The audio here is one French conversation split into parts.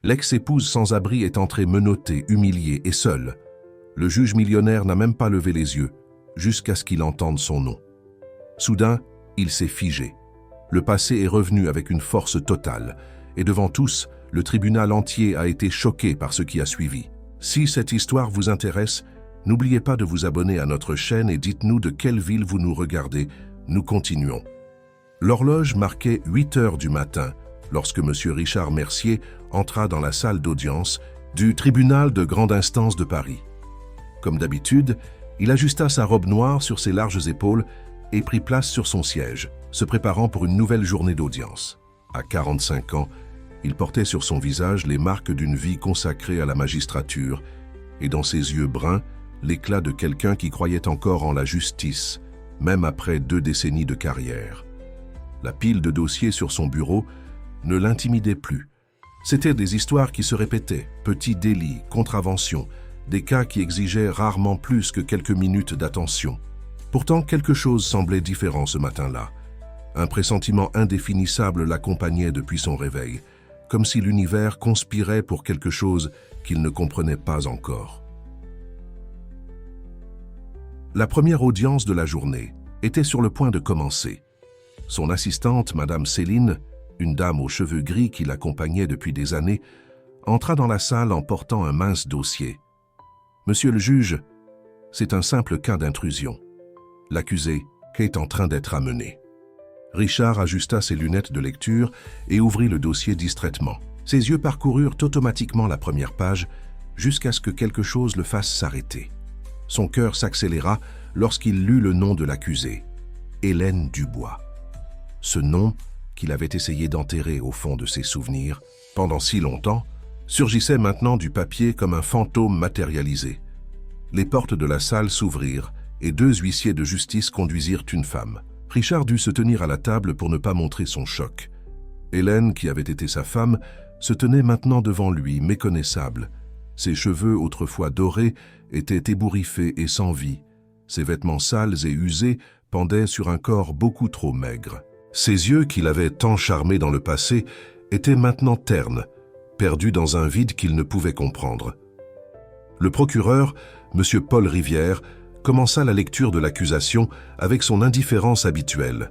L'ex-épouse sans abri est entrée menottée, humiliée et seule. Le juge millionnaire n'a même pas levé les yeux, jusqu'à ce qu'il entende son nom. Soudain, il s'est figé. Le passé est revenu avec une force totale, et devant tous, le tribunal entier a été choqué par ce qui a suivi. Si cette histoire vous intéresse, n'oubliez pas de vous abonner à notre chaîne et dites-nous de quelle ville vous nous regardez. Nous continuons. L'horloge marquait 8 heures du matin, lorsque M. Richard Mercier entra dans la salle d'audience du tribunal de grande instance de Paris. Comme d'habitude, il ajusta sa robe noire sur ses larges épaules et prit place sur son siège, se préparant pour une nouvelle journée d'audience. À 45 ans, il portait sur son visage les marques d'une vie consacrée à la magistrature et dans ses yeux bruns, l'éclat de quelqu'un qui croyait encore en la justice, même après 2 décennies de carrière. La pile de dossiers sur son bureau ne l'intimidait plus. C'étaient des histoires qui se répétaient, petits délits, contraventions, des cas qui exigeaient rarement plus que quelques minutes d'attention. Pourtant, quelque chose semblait différent ce matin-là. Un pressentiment indéfinissable l'accompagnait depuis son réveil, comme si l'univers conspirait pour quelque chose qu'il ne comprenait pas encore. La première audience de la journée était sur le point de commencer. Son assistante, Madame Céline, une dame aux cheveux gris qui l'accompagnait depuis des années, entra dans la salle en portant un mince dossier. « Monsieur le juge, c'est un simple cas d'intrusion. L'accusé est en train d'être amené. » Richard ajusta ses lunettes de lecture et ouvrit le dossier distraitement. Ses yeux parcoururent automatiquement la première page jusqu'à ce que quelque chose le fasse s'arrêter. Son cœur s'accéléra lorsqu'il lut le nom de l'accusée, Hélène Dubois. Ce nom, qu'il avait essayé d'enterrer au fond de ses souvenirs pendant si longtemps, surgissait maintenant du papier comme un fantôme matérialisé. Les portes de la salle s'ouvrirent et 2 huissiers de justice conduisirent une femme. Richard dut se tenir à la table pour ne pas montrer son choc. Hélène, qui avait été sa femme, se tenait maintenant devant lui, méconnaissable. Ses cheveux, autrefois dorés, étaient ébouriffés et sans vie. Ses vêtements sales et usés pendaient sur un corps beaucoup trop maigre. Ses yeux, qui l'avaient tant charmé dans le passé, étaient maintenant ternes, perdus dans un vide qu'il ne pouvait comprendre. Le procureur, M. Paul Rivière, commença la lecture de l'accusation avec son indifférence habituelle.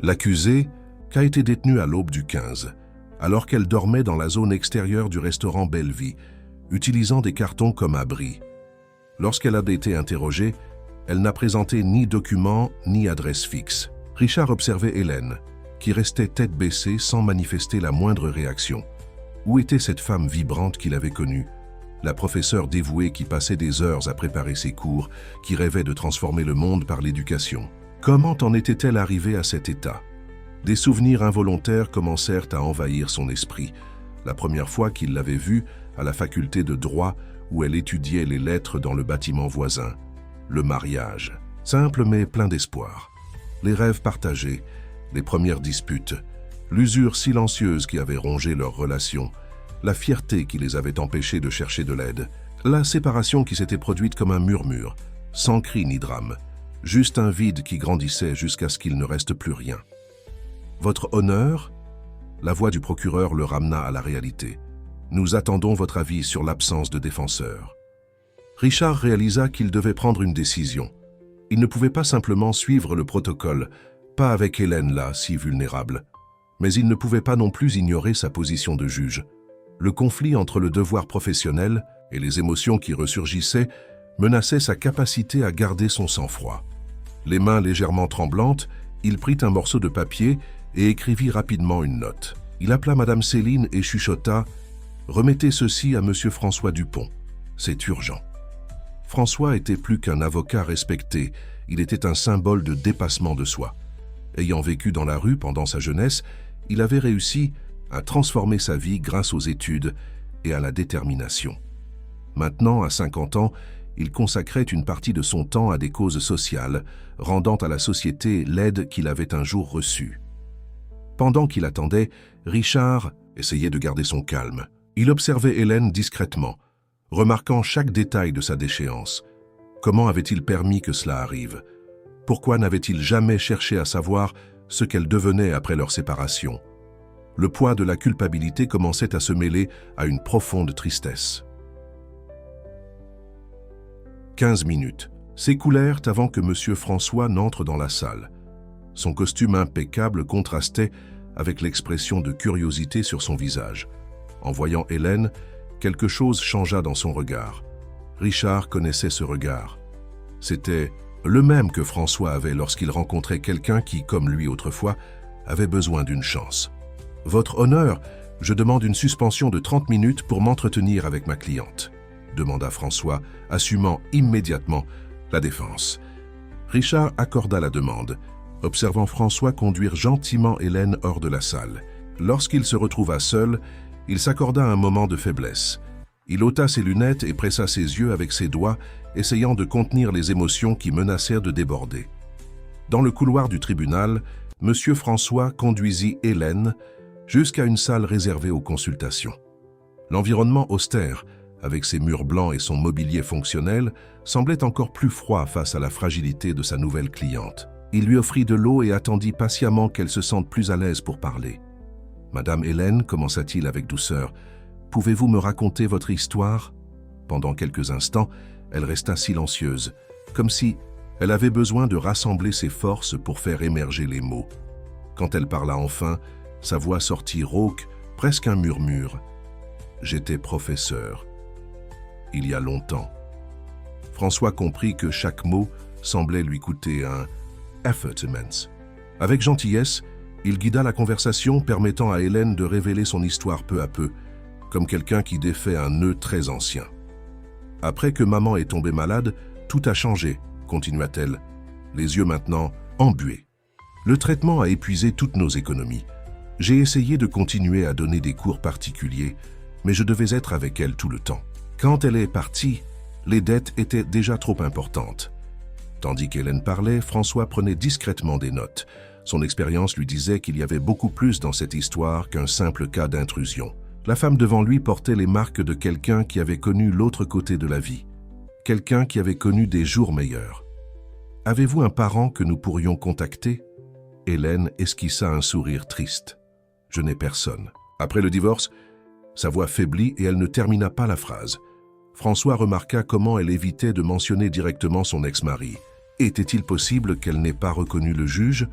L'accusée a été détenue à l'aube du 15, alors qu'elle dormait dans la zone extérieure du restaurant Bellevie, utilisant des cartons comme abri. Lorsqu'elle a été interrogée, elle n'a présenté ni document ni adresse fixe. Richard observait Hélène, qui restait tête baissée sans manifester la moindre réaction. Où était cette femme vibrante qu'il avait connue? La professeure dévouée qui passait des heures à préparer ses cours, qui rêvait de transformer le monde par l'éducation. Comment en était-elle arrivée à cet état? Des souvenirs involontaires commencèrent à envahir son esprit. La première fois qu'il l'avait vue à la faculté de droit où elle étudiait les lettres dans le bâtiment voisin. Le mariage, simple mais plein d'espoir. Les rêves partagés, les premières disputes, l'usure silencieuse qui avait rongé leur relation, la fierté qui les avait empêchés de chercher de l'aide, la séparation qui s'était produite comme un murmure, sans cri ni drame, juste un vide qui grandissait jusqu'à ce qu'il ne reste plus rien. « Votre honneur ?» La voix du procureur le ramena à la réalité. « Nous attendons votre avis sur l'absence de défenseur. » Richard réalisa qu'il devait prendre une décision. Il ne pouvait pas simplement suivre le protocole, pas avec Hélène là, si vulnérable. Mais il ne pouvait pas non plus ignorer sa position de juge. Le conflit entre le devoir professionnel et les émotions qui ressurgissaient menaçait sa capacité à garder son sang-froid. Les mains légèrement tremblantes, il prit un morceau de papier et écrivit rapidement une note. Il appela Madame Céline et chuchota « Remettez ceci à Monsieur François Dupont. C'est urgent. » François était plus qu'un avocat respecté, il était un symbole de dépassement de soi. Ayant vécu dans la rue pendant sa jeunesse, il avait réussi à transformer sa vie grâce aux études et à la détermination. Maintenant, à 50 ans, il consacrait une partie de son temps à des causes sociales, rendant à la société l'aide qu'il avait un jour reçue. Pendant qu'il attendait, Richard essayait de garder son calme. Il observait Hélène discrètement, remarquant chaque détail de sa déchéance. Comment avait-il permis que cela arrive? Pourquoi n'avait-il jamais cherché à savoir ce qu'elle devenait après leur séparation? Le poids de la culpabilité commençait à se mêler à une profonde tristesse. 15 minutes s'écoulèrent avant que M. François n'entre dans la salle. Son costume impeccable contrastait avec l'expression de curiosité sur son visage. En voyant Hélène, quelque chose changea dans son regard. Richard connaissait ce regard. C'était le même que François avait lorsqu'il rencontrait quelqu'un qui, comme lui autrefois, avait besoin d'une chance. « Votre honneur, je demande une suspension de 30 minutes pour m'entretenir avec ma cliente », demanda François, assumant immédiatement la défense. Richard accorda la demande, observant François conduire gentiment Hélène hors de la salle. Lorsqu'il se retrouva seul, il s'accorda un moment de faiblesse. Il ôta ses lunettes et pressa ses yeux avec ses doigts, essayant de contenir les émotions qui menacèrent de déborder. Dans le couloir du tribunal, M. François conduisit Hélène jusqu'à une salle réservée aux consultations. L'environnement austère, avec ses murs blancs et son mobilier fonctionnel, semblait encore plus froid face à la fragilité de sa nouvelle cliente. Il lui offrit de l'eau et attendit patiemment qu'elle se sente plus à l'aise pour parler. « Madame Hélène, commença-t-il avec douceur, pouvez-vous me raconter votre histoire ?» Pendant quelques instants, elle resta silencieuse, comme si elle avait besoin de rassembler ses forces pour faire émerger les mots. Quand elle parla enfin, sa voix sortit rauque, presque un murmure. « J'étais professeur. Il y a longtemps. » François comprit que chaque mot semblait lui coûter un effort immense. Avec gentillesse, il guida la conversation, permettant à Hélène de révéler son histoire peu à peu, comme quelqu'un qui défait un nœud très ancien. « Après que maman est tombée malade, tout a changé, » continua-t-elle, les yeux maintenant embués. « Le traitement a épuisé toutes nos économies. J'ai essayé de continuer à donner des cours particuliers, mais je devais être avec elle tout le temps. Quand elle est partie, les dettes étaient déjà trop importantes. » Tandis qu'Hélène parlait, François prenait discrètement des notes. Son expérience lui disait qu'il y avait beaucoup plus dans cette histoire qu'un simple cas d'intrusion. La femme devant lui portait les marques de quelqu'un qui avait connu l'autre côté de la vie, quelqu'un qui avait connu des jours meilleurs. « Avez-vous un parent que nous pourrions contacter ?» Hélène esquissa un sourire triste. « Je n'ai personne. » Après le divorce, sa voix faiblit et elle ne termina pas la phrase. François remarqua comment elle évitait de mentionner directement son ex-mari. Était-il possible qu'elle n'ait pas reconnu le juge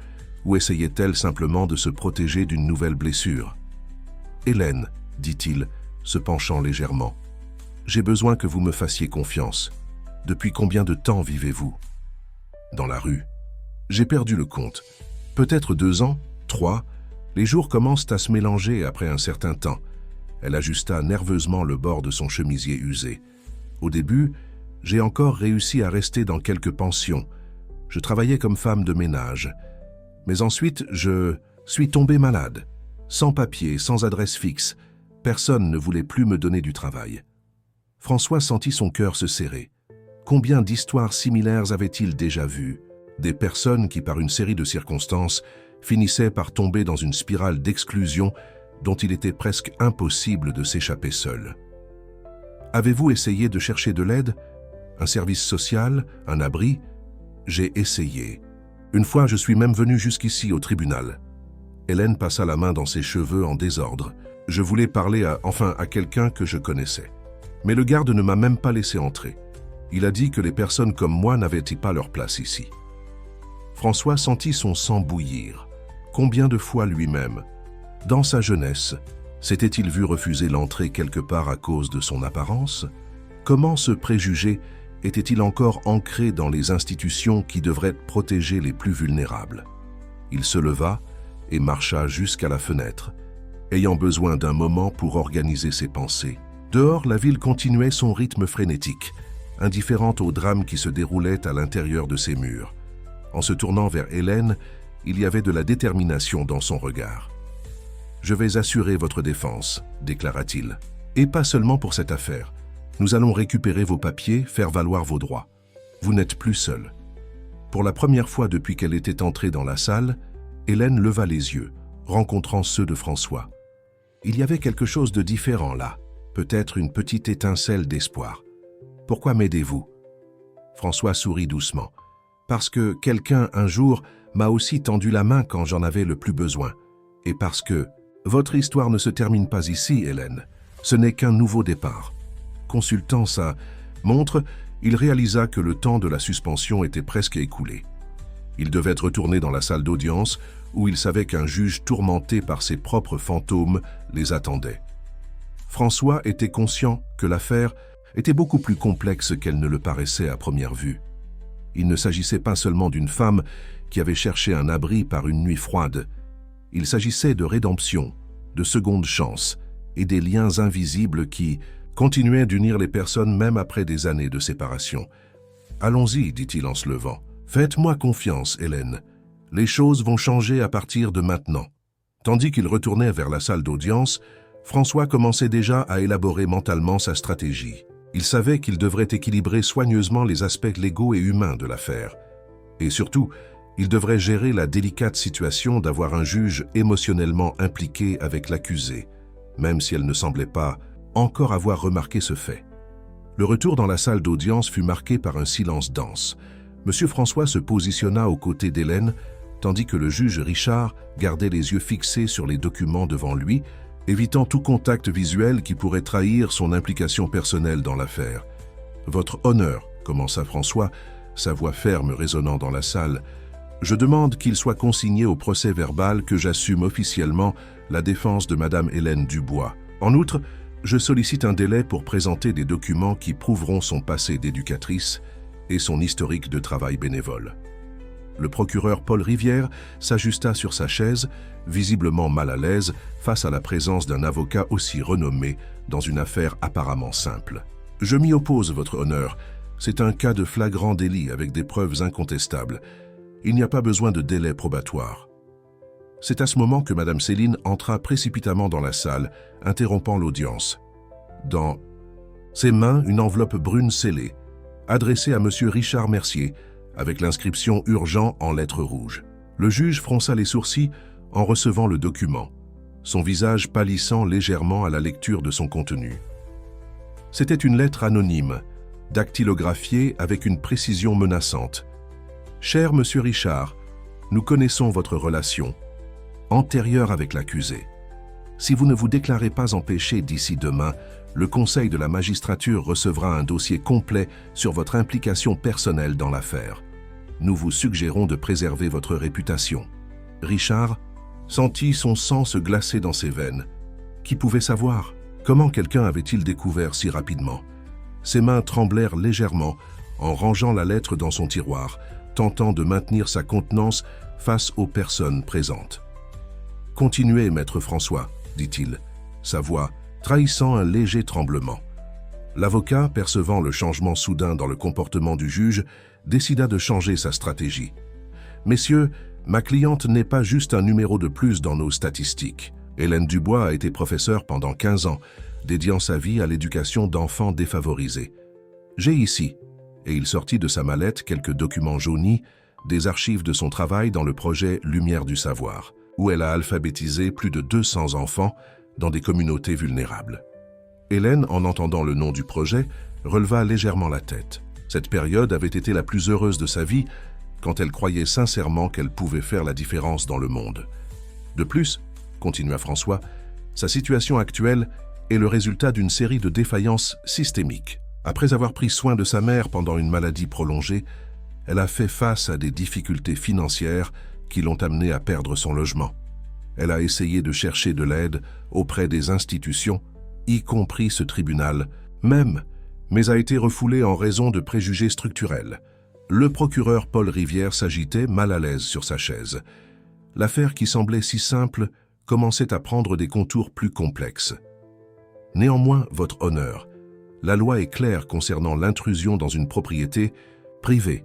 ou essayait-elle simplement de se protéger d'une nouvelle blessure? « Hélène, » dit-il, se penchant légèrement, « j'ai besoin que vous me fassiez confiance. Depuis combien de temps vivez-vous ?»« Dans la rue. J'ai perdu le compte. Peut-être 2 ans, 3. Les jours commencent à se mélanger après un certain temps. » Elle ajusta nerveusement le bord de son chemisier usé. « Au début, j'ai encore réussi à rester dans quelques pensions. Je travaillais comme femme de ménage. Mais ensuite, je suis tombée malade. Sans papier, sans adresse fixe. Personne ne voulait plus me donner du travail. » François sentit son cœur se serrer. Combien d'histoires similaires avait-il déjà vues? Des personnes qui, par une série de circonstances, finissaient par tomber dans une spirale d'exclusion dont il était presque impossible de s'échapper seul. « Avez-vous essayé de chercher de l'aide? Un service social? Un abri? » « J'ai essayé. Une fois, je suis même venu jusqu'ici au tribunal. » Hélène passa la main dans ses cheveux en désordre. « Je voulais parler à quelqu'un que je connaissais. Mais le garde ne m'a même pas laissé entrer. Il a dit que les personnes comme moi n'avaient pas leur place ici. » François sentit son sang bouillir. Combien de fois lui-même, dans sa jeunesse, s'était-il vu refuser l'entrée quelque part à cause de son apparence? Comment ce préjugé était-il encore ancré dans les institutions qui devraient protéger les plus vulnérables? Il se leva et marcha jusqu'à la fenêtre, ayant besoin d'un moment pour organiser ses pensées. Dehors, la ville continuait son rythme frénétique, indifférente au drame qui se déroulait à l'intérieur de ses murs. En se tournant vers Hélène, il y avait de la détermination dans son regard. « Je vais assurer votre défense, » déclara-t-il. « Et pas seulement pour cette affaire. Nous allons récupérer vos papiers, faire valoir vos droits. Vous n'êtes plus seul. » Pour la première fois depuis qu'elle était entrée dans la salle, Hélène leva les yeux, rencontrant ceux de François. Il y avait quelque chose de différent là, peut-être une petite étincelle d'espoir. « Pourquoi m'aidez-vous » François sourit doucement. « Parce que quelqu'un, un jour, m'a aussi tendu la main quand j'en avais le plus besoin. Et parce que Votre histoire ne se termine pas ici, Hélène. Ce n'est qu'un nouveau départ. » Consultant sa montre, il réalisa que le temps de la suspension était presque écoulé. Il devait retourner dans la salle d'audience où il savait qu'un juge tourmenté par ses propres fantômes les attendait. François était conscient que l'affaire était beaucoup plus complexe qu'elle ne le paraissait à première vue. Il ne s'agissait pas seulement d'une femme qui avait cherché un abri par une nuit froide. Il s'agissait de rédemption, de seconde chance et des liens invisibles qui continuaient d'unir les personnes même après des années de séparation. « Allons-y, dit-il en se levant. Faites-moi confiance, Hélène. Les choses vont changer à partir de maintenant. » Tandis qu'il retournait vers la salle d'audience, François commençait déjà à élaborer mentalement sa stratégie. Il savait qu'il devrait équilibrer soigneusement les aspects légaux et humains de l'affaire. Et surtout, il devrait gérer la délicate situation d'avoir un juge émotionnellement impliqué avec l'accusé, même si elle ne semblait pas encore avoir remarqué ce fait. Le retour dans la salle d'audience fut marqué par un silence dense. Monsieur François se positionna aux côtés d'Hélène, tandis que le juge Richard gardait les yeux fixés sur les documents devant lui, évitant tout contact visuel qui pourrait trahir son implication personnelle dans l'affaire. « Votre honneur, » commença François, sa voix ferme résonnant dans la salle, « je demande qu'il soit consigné au procès-verbal que j'assume officiellement la défense de Madame Hélène Dubois. En outre, je sollicite un délai pour présenter des documents qui prouveront son passé d'éducatrice et son historique de travail bénévole. » Le procureur Paul Rivière s'ajusta sur sa chaise, visiblement mal à l'aise face à la présence d'un avocat aussi renommé dans une affaire apparemment simple. « Je m'y oppose, votre honneur. C'est un cas de flagrant délit avec des preuves incontestables. Il n'y a pas besoin de délai probatoire. » C'est à ce moment que Madame Céline entra précipitamment dans la salle, interrompant l'audience. Dans ses mains, une enveloppe brune scellée, adressée à Monsieur Richard Mercier, avec l'inscription « Urgent » en lettres rouges. Le juge fronça les sourcils en recevant le document, son visage pâlissant légèrement à la lecture de son contenu. C'était une lettre anonyme, dactylographiée avec une précision menaçante. « Cher Monsieur Richard, nous connaissons votre relation, antérieure avec l'accusé. Si vous ne vous déclarez pas empêché d'ici demain, le Conseil de la magistrature recevra un dossier complet sur votre implication personnelle dans l'affaire. Nous vous suggérons de préserver votre réputation. » Richard sentit son sang se glacer dans ses veines. Qui pouvait savoir? Comment quelqu'un avait-il découvert si rapidement? Ses mains tremblèrent légèrement en rangeant la lettre dans son tiroir, tentant de maintenir sa contenance face aux personnes présentes. « Continuez, maître François, » dit-il, sa voix trahissant un léger tremblement. L'avocat, percevant le changement soudain dans le comportement du juge, décida de changer sa stratégie. « Messieurs, ma cliente n'est pas juste un numéro de plus dans nos statistiques. Hélène Dubois a été professeure pendant 15 ans, dédiant sa vie à l'éducation d'enfants défavorisés. J'ai ici, » et il sortit de sa mallette quelques documents jaunis, des archives de son travail dans le projet Lumière du Savoir, où elle a alphabétisé plus de 200 enfants dans des communautés vulnérables. Hélène, en entendant le nom du projet, releva légèrement la tête. Cette période avait été la plus heureuse de sa vie quand elle croyait sincèrement qu'elle pouvait faire la différence dans le monde. De plus, continua François, sa situation actuelle est le résultat d'une série de défaillances systémiques. Après avoir pris soin de sa mère pendant une maladie prolongée, elle a fait face à des difficultés financières qui l'ont amenée à perdre son logement. Elle a essayé de chercher de l'aide auprès des institutions, y compris ce tribunal, mais a été refoulée en raison de préjugés structurels. Le procureur Paul Rivière s'agitait mal à l'aise sur sa chaise. L'affaire qui semblait si simple commençait à prendre des contours plus complexes. Néanmoins, votre honneur, la loi est claire concernant l'intrusion dans une propriété privée.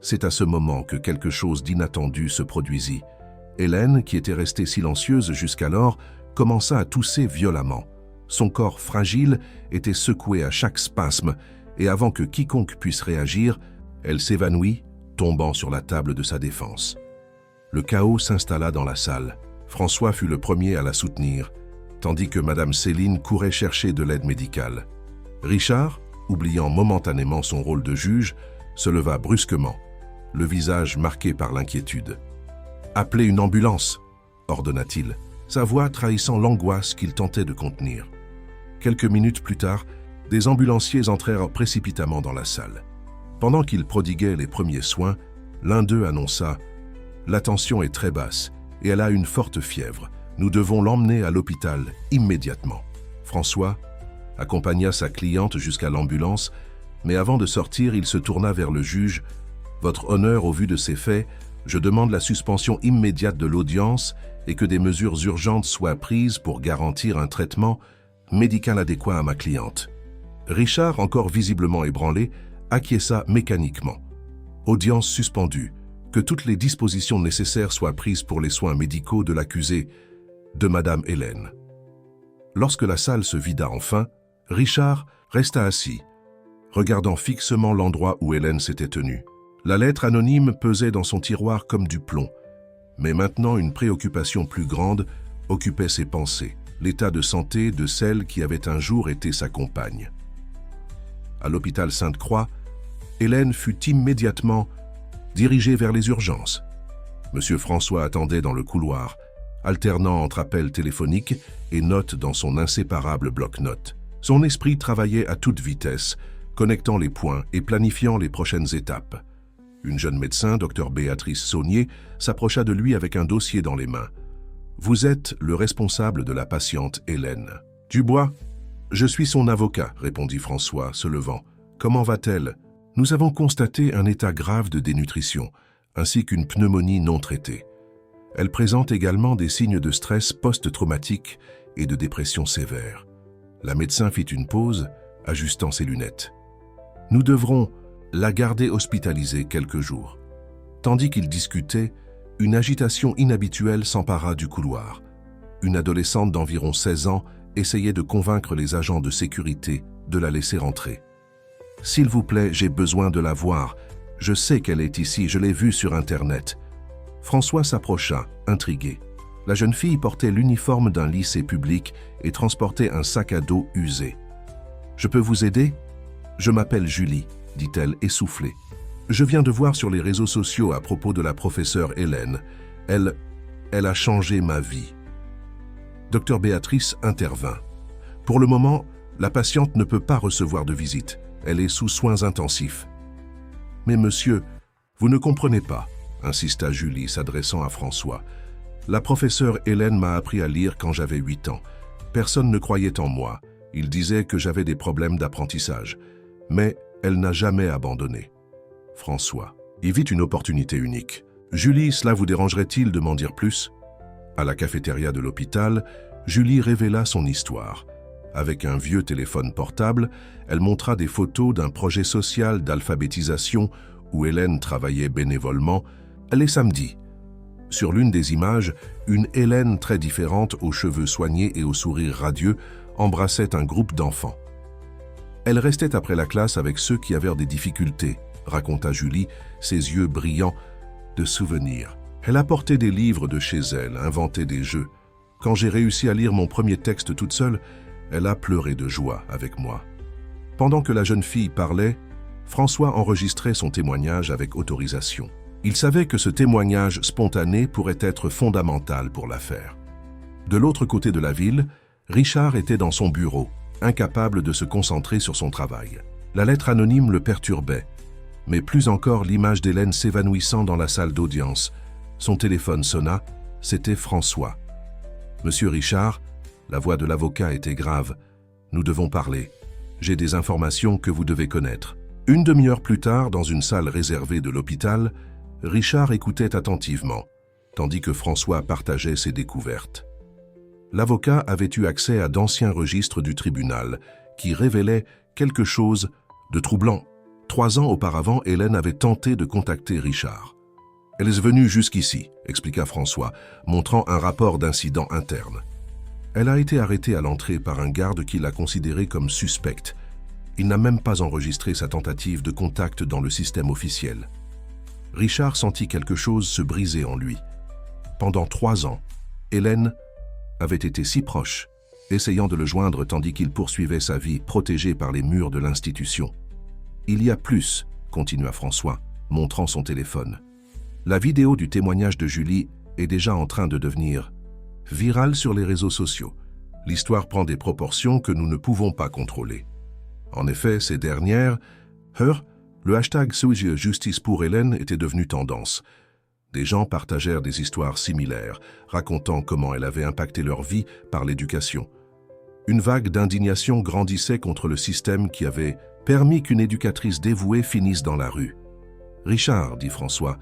C'est à ce moment que quelque chose d'inattendu se produisit. Hélène, qui était restée silencieuse jusqu'alors, commença à tousser violemment. Son corps fragile était secoué à chaque spasme, et avant que quiconque puisse réagir, elle s'évanouit, tombant sur la table de sa défense. Le chaos s'installa dans la salle. François fut le premier à la soutenir, tandis que Madame Céline courait chercher de l'aide médicale. Richard, oubliant momentanément son rôle de juge, se leva brusquement, le visage marqué par l'inquiétude. « Appelez une ambulance !» ordonna-t-il, sa voix trahissant l'angoisse qu'il tentait de contenir. Quelques minutes plus tard, des ambulanciers entrèrent précipitamment dans la salle. Pendant qu'ils prodiguaient les premiers soins, l'un d'eux annonça « La tension est très basse et elle a une forte fièvre. Nous devons l'emmener à l'hôpital immédiatement. » François accompagna sa cliente jusqu'à l'ambulance, mais avant de sortir, il se tourna vers le juge. « Votre honneur, au vu de ces faits, je demande la suspension immédiate de l'audience et que des mesures urgentes soient prises pour garantir un traitement médical adéquat à ma cliente. » Richard, encore visiblement ébranlé, acquiesça mécaniquement. Audience suspendue. Que toutes les dispositions nécessaires soient prises pour les soins médicaux de l'accusée, de Madame Hélène. Lorsque la salle se vida enfin, Richard resta assis, regardant fixement l'endroit où Hélène s'était tenue. La lettre anonyme pesait dans son tiroir comme du plomb, mais maintenant une préoccupation plus grande occupait ses pensées, l'état de santé de celle qui avait un jour été sa compagne. À l'hôpital Sainte-Croix, Hélène fut immédiatement dirigée vers les urgences. Monsieur François attendait dans le couloir, alternant entre appels téléphoniques et notes dans son inséparable bloc-notes. Son esprit travaillait à toute vitesse, connectant les points et planifiant les prochaines étapes. Une jeune médecin, Dr Béatrice Saunier, s'approcha de lui avec un dossier dans les mains. « Vous êtes le responsable de la patiente Hélène. »« Dubois, je suis son avocat, » répondit François, se levant. « Comment va-t-elle ? » « Nous avons constaté un état grave de dénutrition, ainsi qu'une pneumonie non traitée. Elle présente également des signes de stress post-traumatique et de dépression sévère. » La médecin fit une pause, ajustant ses lunettes. « Nous devrons la garder hospitalisée quelques jours. » Tandis qu'ils discutaient, une agitation inhabituelle s'empara du couloir. Une adolescente d'environ 16 ans essayait de convaincre les agents de sécurité de la laisser entrer. « S'il vous plaît, j'ai besoin de la voir. Je sais qu'elle est ici, je l'ai vue sur Internet. » François s'approcha, intrigué. La jeune fille portait l'uniforme d'un lycée public et transportait un sac à dos usé. « Je peux vous aider ? Je m'appelle Julie, » dit-elle essoufflée. « Je viens de voir sur les réseaux sociaux à propos de la professeure Hélène. Elle a changé ma vie. » Dr Béatrice intervint. « Pour le moment, la patiente ne peut pas recevoir de visite. Elle est sous soins intensifs. »« Mais monsieur, vous ne comprenez pas, » insista Julie, s'adressant à François. « La professeure Hélène m'a appris à lire quand j'avais 8 ans. Personne ne croyait en moi. Il disait que j'avais des problèmes d'apprentissage. Mais elle n'a jamais abandonné. » François y vit une opportunité unique. « Julie, cela vous dérangerait-il de m'en dire plus ?» À la cafétéria de l'hôpital, Julie révéla son histoire. Avec un vieux téléphone portable, elle montra des photos d'un projet social d'alphabétisation où Hélène travaillait bénévolement les samedis. Sur l'une des images, une Hélène très différente, aux cheveux soignés et au sourire radieux, embrassait un groupe d'enfants. Elle restait après la classe avec ceux qui avaient des difficultés, raconta Julie, ses yeux brillants de souvenirs. Elle apportait des livres de chez elle, inventait des jeux. Quand j'ai réussi à lire mon premier texte toute seule, elle a pleuré de joie avec moi. Pendant que la jeune fille parlait, François enregistrait son témoignage avec autorisation. Il savait que ce témoignage spontané pourrait être fondamental pour l'affaire. De l'autre côté de la ville, Richard était dans son bureau, incapable de se concentrer sur son travail. La lettre anonyme le perturbait, mais plus encore l'image d'Hélène s'évanouissant dans la salle d'audience. Son téléphone sonna, c'était François. « Monsieur Richard, » la voix de l'avocat était grave. « Nous devons parler. J'ai des informations que vous devez connaître. » Une demi-heure plus tard, dans une salle réservée de l'hôpital, Richard écoutait attentivement, tandis que François partageait ses découvertes. L'avocat avait eu accès à d'anciens registres du tribunal qui révélaient quelque chose de troublant. 3 ans auparavant, Hélène avait tenté de contacter Richard. « Elle est venue jusqu'ici », expliqua François, montrant un rapport d'incident interne. Elle a été arrêtée à l'entrée par un garde qui l'a considérée comme suspecte. Il n'a même pas enregistré sa tentative de contact dans le système officiel. Richard sentit quelque chose se briser en lui. Pendant 3 ans, Hélène avait été si proche, essayant de le joindre tandis qu'il poursuivait sa vie protégée par les murs de l'institution. « Il y a plus », continua François, montrant son téléphone. « La vidéo du témoignage de Julie est déjà en train de devenir virale sur les réseaux sociaux. L'histoire prend des proportions que nous ne pouvons pas contrôler. En effet, ces dernières heures, le hashtag #Justice pour Hélène était devenu tendance. Des gens partagèrent des histoires similaires, racontant comment elle avait impacté leur vie par l'éducation. Une vague d'indignation grandissait contre le système qui avait permis qu'une éducatrice dévouée finisse dans la rue. « Richard, dit François,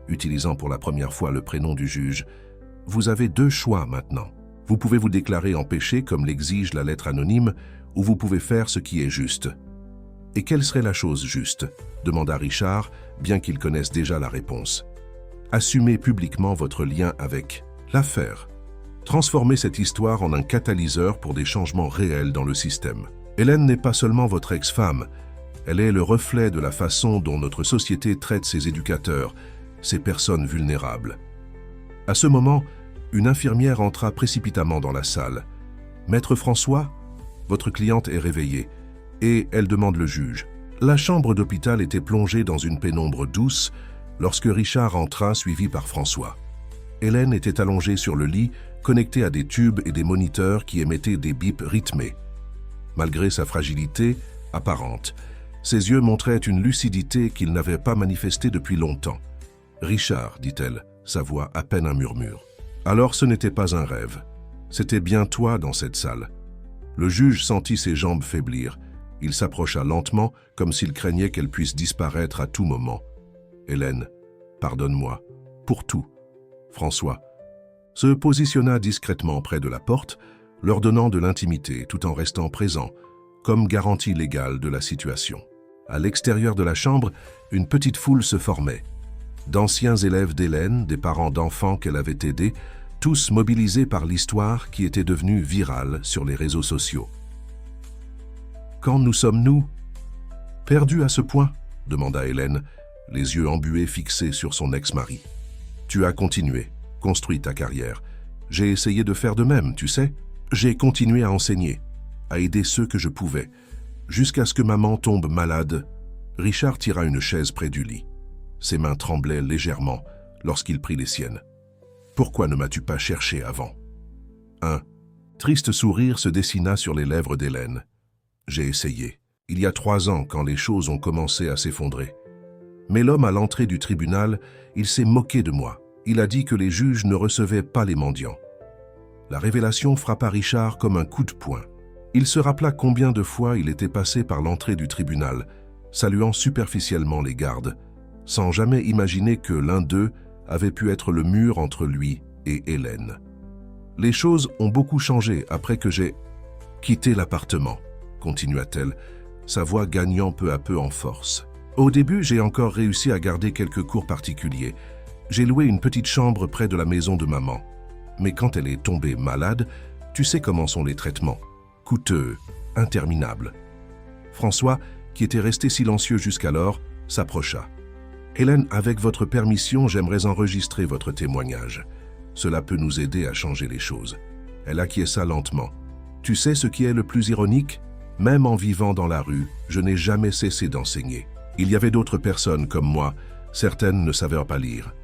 utilisant pour la première fois le prénom du juge, vous avez deux choix maintenant. Vous pouvez vous déclarer en péché comme l'exige la lettre anonyme, ou vous pouvez faire ce qui est juste. » « Et quelle serait la chose juste ?» demanda Richard, bien qu'il connaisse déjà la réponse. « Assumez publiquement votre lien avec l'affaire. Transformez cette histoire en un catalyseur pour des changements réels dans le système. Hélène n'est pas seulement votre ex-femme, elle est le reflet de la façon dont notre société traite ses éducateurs, ces personnes vulnérables. » À ce moment, une infirmière entra précipitamment dans la salle. « Maître François, votre cliente est réveillée. » Et elle demande le juge. La chambre d'hôpital était plongée dans une pénombre douce lorsque Richard entra suivi par François. Hélène était allongée sur le lit, connectée à des tubes et des moniteurs qui émettaient des bips rythmés. Malgré sa fragilité apparente, ses yeux montraient une lucidité qu'il n'avait pas manifestée depuis longtemps. « Richard, dit-elle, sa voix à peine un murmure. Alors ce n'était pas un rêve. C'était bien toi dans cette salle. » Le juge sentit ses jambes faiblir. Il s'approcha lentement, comme s'il craignait qu'elle puisse disparaître à tout moment. « Hélène, pardonne-moi, pour tout. » François se positionna discrètement près de la porte, leur donnant de l'intimité tout en restant présent, comme garantie légale de la situation. À l'extérieur de la chambre, une petite foule se formait. D'anciens élèves d'Hélène, des parents d'enfants qu'elle avait aidés, tous mobilisés par l'histoire qui était devenue virale sur les réseaux sociaux. Quand nous sommes-nous perdus à ce point ? Demanda Hélène, les yeux embués fixés sur son ex-mari. Tu as continué, construit ta carrière. J'ai essayé de faire de même, tu sais. J'ai continué à enseigner, à aider ceux que je pouvais, jusqu'à ce que maman tombe malade. Richard tira une chaise près du lit. Ses mains tremblaient légèrement lorsqu'il prit les siennes. Pourquoi ne m'as-tu pas cherché avant ? Un triste sourire se dessina sur les lèvres d'Hélène. J'ai essayé. Il y a 3 ans, quand les choses ont commencé à s'effondrer. Mais l'homme à l'entrée du tribunal, il s'est moqué de moi. Il a dit que les juges ne recevaient pas les mendiants. La révélation frappa Richard comme un coup de poing. Il se rappela combien de fois il était passé par l'entrée du tribunal, saluant superficiellement les gardes, sans jamais imaginer que l'un d'eux avait pu être le mur entre lui et Hélène. Les choses ont beaucoup changé après que j'ai quitté l'appartement, continua-t-elle, sa voix gagnant peu à peu en force. Au début, j'ai encore réussi à garder quelques cours particuliers. J'ai loué une petite chambre près de la maison de maman. Mais quand elle est tombée malade, tu sais comment sont les traitements. Coûteux, interminables. François, qui était resté silencieux jusqu'alors, s'approcha. « Hélène, avec votre permission, j'aimerais enregistrer votre témoignage. Cela peut nous aider à changer les choses. » Elle acquiesça lentement. « Tu sais ce qui est le plus ironique ? Même en vivant dans la rue, je n'ai jamais cessé d'enseigner. Il y avait d'autres personnes comme moi, certaines ne savaient pas lire.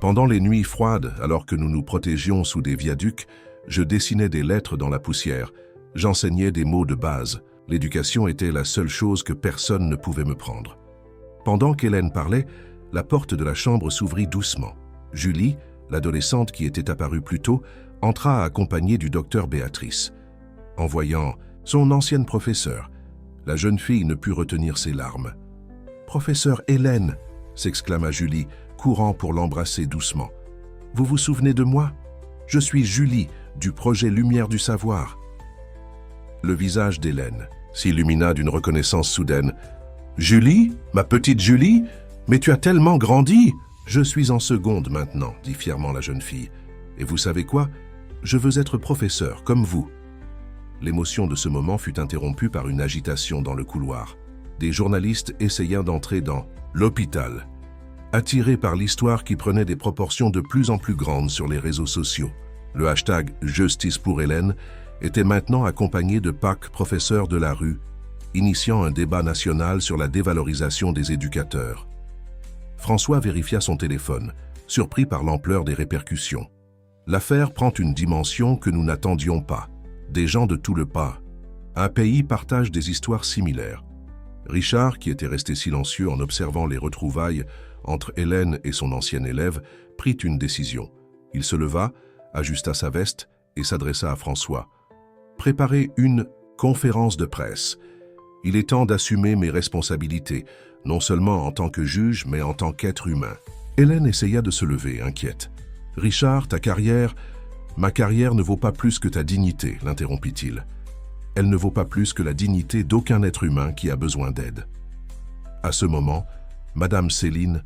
Pendant les nuits froides, alors que nous nous protégions sous des viaducs, je dessinais des lettres dans la poussière. J'enseignais des mots de base. L'éducation était la seule chose que personne ne pouvait me prendre. » Pendant qu'Hélène parlait, la porte de la chambre s'ouvrit doucement. Julie, l'adolescente qui était apparue plus tôt, entra accompagnée du docteur Béatrice. En voyant son ancienne professeure, la jeune fille ne put retenir ses larmes. « Professeur Hélène !» s'exclama Julie, courant pour l'embrasser doucement. « Vous vous souvenez de moi ? Je suis Julie, du projet Lumière du Savoir. » Le visage d'Hélène s'illumina d'une reconnaissance soudaine. « Julie ? Ma petite Julie ? Mais tu as tellement grandi !»« Je suis en seconde maintenant, » dit fièrement la jeune fille. « Et vous savez quoi ? Je veux être professeur, comme vous. » L'émotion de ce moment fut interrompue par une agitation dans le couloir. Des journalistes essayèrent d'entrer dans l'hôpital, attirés par l'histoire qui prenait des proportions de plus en plus grandes sur les réseaux sociaux. Le hashtag « Justice pour Hélène » était maintenant accompagné de PAC professeurs de la rue, initiant un débat national sur la dévalorisation des éducateurs. François vérifia son téléphone, surpris par l'ampleur des répercussions. L'affaire prend une dimension que nous n'attendions pas. Des gens de tout le un pays partagent des histoires similaires. Richard, qui était resté silencieux en observant les retrouvailles entre Hélène et son ancienne élève, prit une décision. Il se leva, ajusta sa veste et s'adressa à François. « Préparez une conférence de presse. Il est temps d'assumer mes responsabilités, non seulement en tant que juge, mais en tant qu'être humain. » Hélène essaya de se lever, inquiète. « Richard, ta carrière... »« Ma carrière ne vaut pas plus que ta dignité, » l'interrompit-il. « Elle ne vaut pas plus que la dignité d'aucun être humain qui a besoin d'aide. » À ce moment, Madame Céline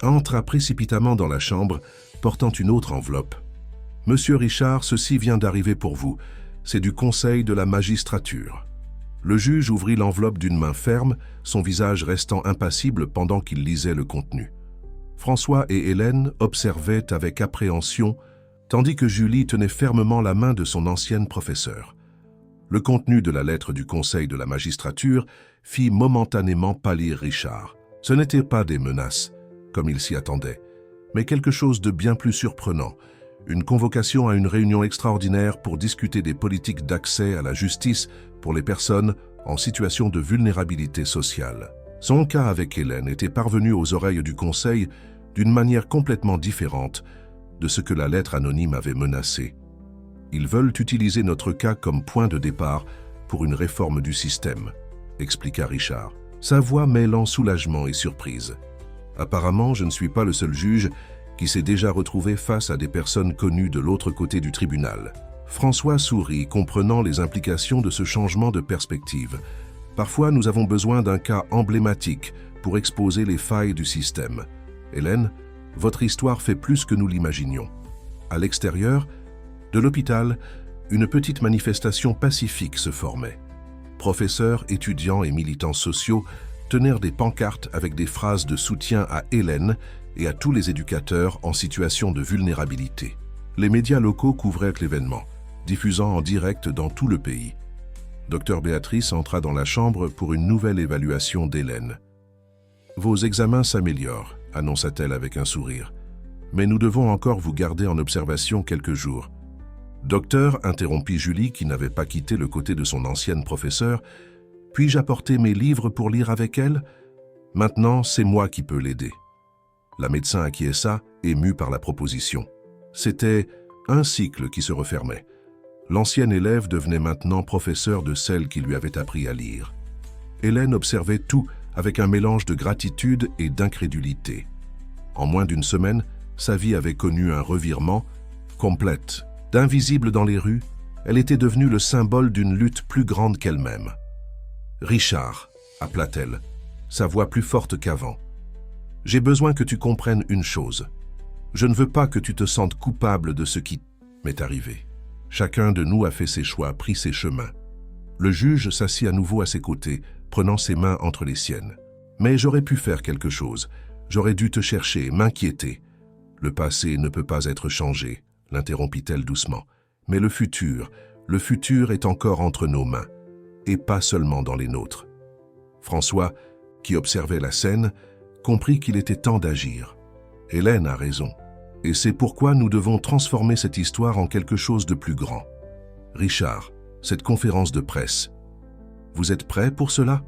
entra précipitamment dans la chambre, portant une autre enveloppe. « Monsieur Richard, ceci vient d'arriver pour vous. C'est du Conseil de la magistrature. » Le juge ouvrit l'enveloppe d'une main ferme, son visage restant impassible pendant qu'il lisait le contenu. François et Hélène observaient avec appréhension, tandis que Julie tenait fermement la main de son ancienne professeure. Le contenu de la lettre du Conseil de la magistrature fit momentanément pâlir Richard. Ce n'étaient pas des menaces, comme il s'y attendait, mais quelque chose de bien plus surprenant, une convocation à une réunion extraordinaire pour discuter des politiques d'accès à la justice pour les personnes en situation de vulnérabilité sociale. Son cas avec Hélène était parvenu aux oreilles du Conseil d'une manière complètement différente de ce que la lettre anonyme avait menacé. Ils veulent utiliser notre cas comme point de départ pour une réforme du système, expliqua Richard, sa voix mêlant soulagement et surprise. Apparemment, je ne suis pas le seul juge qui s'est déjà retrouvé face à des personnes connues de l'autre côté du tribunal. François sourit, comprenant les implications de ce changement de perspective. Parfois, nous avons besoin d'un cas emblématique pour exposer les failles du système. Hélène, votre histoire fait plus que nous l'imaginions. À l'extérieur, de l'hôpital, une petite manifestation pacifique se formait. Professeurs, étudiants et militants sociaux tenèrent des pancartes avec des phrases de soutien à Hélène et à tous les éducateurs en situation de vulnérabilité. Les médias locaux couvraient l'événement, diffusant en direct dans tout le pays. Dr Béatrice entra dans la chambre pour une nouvelle évaluation d'Hélène. « Vos examens s'améliorent », annonça-t-elle avec un sourire. « Mais nous devons encore vous garder en observation quelques jours. » « Docteur, » interrompit Julie qui n'avait pas quitté le côté de son ancienne professeure, « puis-je apporter mes livres pour lire avec elle? Maintenant, c'est moi qui peux l'aider. » La médecin acquiesça, émue par la proposition. C'était un cycle qui se refermait. L'ancienne élève devenait maintenant professeure de celle qui lui avait appris à lire. Hélène observait tout avec un mélange de gratitude et d'incrédulité. En moins d'une semaine, sa vie avait connu un revirement complète. D'invisible dans les rues, elle était devenue le symbole d'une lutte plus grande qu'elle-même. « Richard », appela-t-elle, sa voix plus forte qu'avant. « J'ai besoin que tu comprennes une chose. Je ne veux pas que tu te sentes coupable de ce qui m'est arrivé. Chacun de nous a fait ses choix, pris ses chemins. » Le juge s'assit à nouveau à ses côtés, prenant ses mains entre les siennes. « Mais j'aurais pu faire quelque chose. J'aurais dû te chercher, m'inquiéter. Le passé ne peut pas être changé. » l'interrompit-elle doucement. « Mais le futur est encore entre nos mains, et pas seulement dans les nôtres. » François, qui observait la scène, comprit qu'il était temps d'agir. Hélène a raison, et c'est pourquoi nous devons transformer cette histoire en quelque chose de plus grand. Richard, cette conférence de presse, vous êtes prêt pour cela?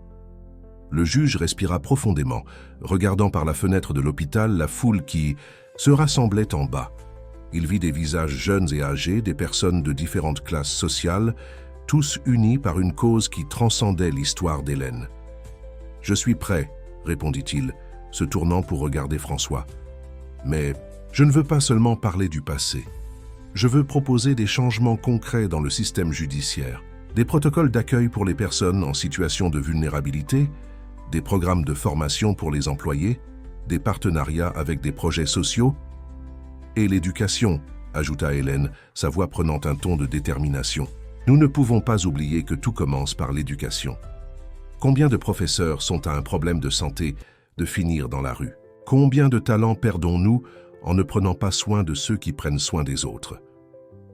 Le juge respira profondément, regardant par la fenêtre de l'hôpital la foule qui se rassemblait en bas. Il vit des visages jeunes et âgés, des personnes de différentes classes sociales, tous unis par une cause qui transcendait l'histoire d'Hélène. « Je suis prêt, » répondit-il, se tournant pour regarder François. « Mais je ne veux pas seulement parler du passé. Je veux proposer des changements concrets dans le système judiciaire, des protocoles d'accueil pour les personnes en situation de vulnérabilité, des programmes de formation pour les employés, des partenariats avec des projets sociaux, et l'éducation, ajouta Hélène, sa voix prenant un ton de détermination. Nous ne pouvons pas oublier que tout commence par l'éducation. Combien de professeurs sont à un problème de santé de finir dans la rue? Combien de talents perdons-nous en ne prenant pas soin de ceux qui prennent soin des autres?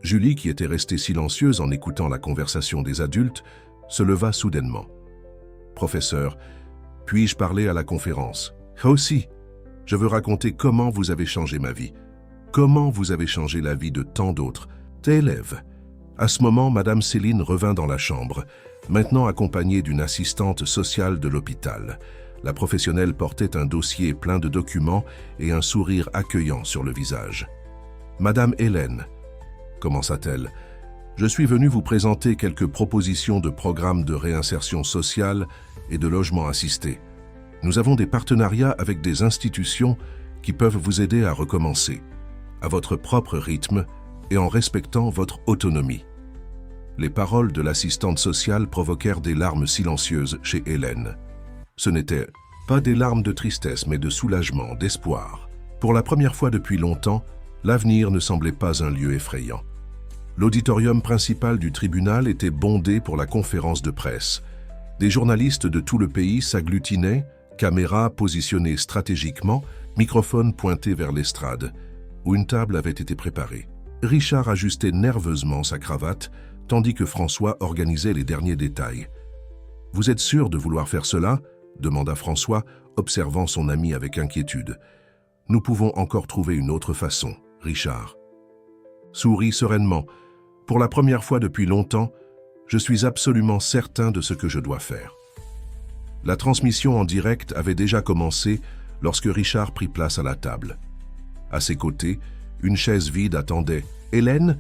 Julie, qui était restée silencieuse en écoutant la conversation des adultes, se leva soudainement. « Professeur, puis-je parler à la conférence? Aussi, je veux raconter comment vous avez changé ma vie. Comment vous avez changé la vie de tant d'autres élèves. À ce moment, Madame Céline revint dans la chambre, maintenant accompagnée d'une assistante sociale de l'hôpital. La professionnelle portait un dossier plein de documents et un sourire accueillant sur le visage. « Madame Hélène, commença-t-elle, je suis venue vous présenter quelques propositions de programmes de réinsertion sociale et de logement assisté. Nous avons des partenariats avec des institutions qui peuvent vous aider à recommencer, à votre propre rythme et en respectant votre autonomie. » Les paroles de l'assistante sociale provoquèrent des larmes silencieuses chez Hélène. Ce n'étaient pas des larmes de tristesse, mais de soulagement, d'espoir. Pour la première fois depuis longtemps, l'avenir ne semblait pas un lieu effrayant. L'auditorium principal du tribunal était bondé pour la conférence de presse. Des journalistes de tout le pays s'agglutinaient, caméras positionnées stratégiquement, microphones pointés vers l'estrade, où une table avait été préparée. Richard ajustait nerveusement sa cravate, tandis que François organisait les derniers détails. « Vous êtes sûr de vouloir faire cela ?» demanda François, observant son ami avec inquiétude. « Nous pouvons encore trouver une autre façon, Richard. » Sourit sereinement. « Pour la première fois depuis longtemps, je suis absolument certain de ce que je dois faire. » La transmission en direct avait déjà commencé lorsque Richard prit place à la table. À ses côtés, une chaise vide attendait Hélène,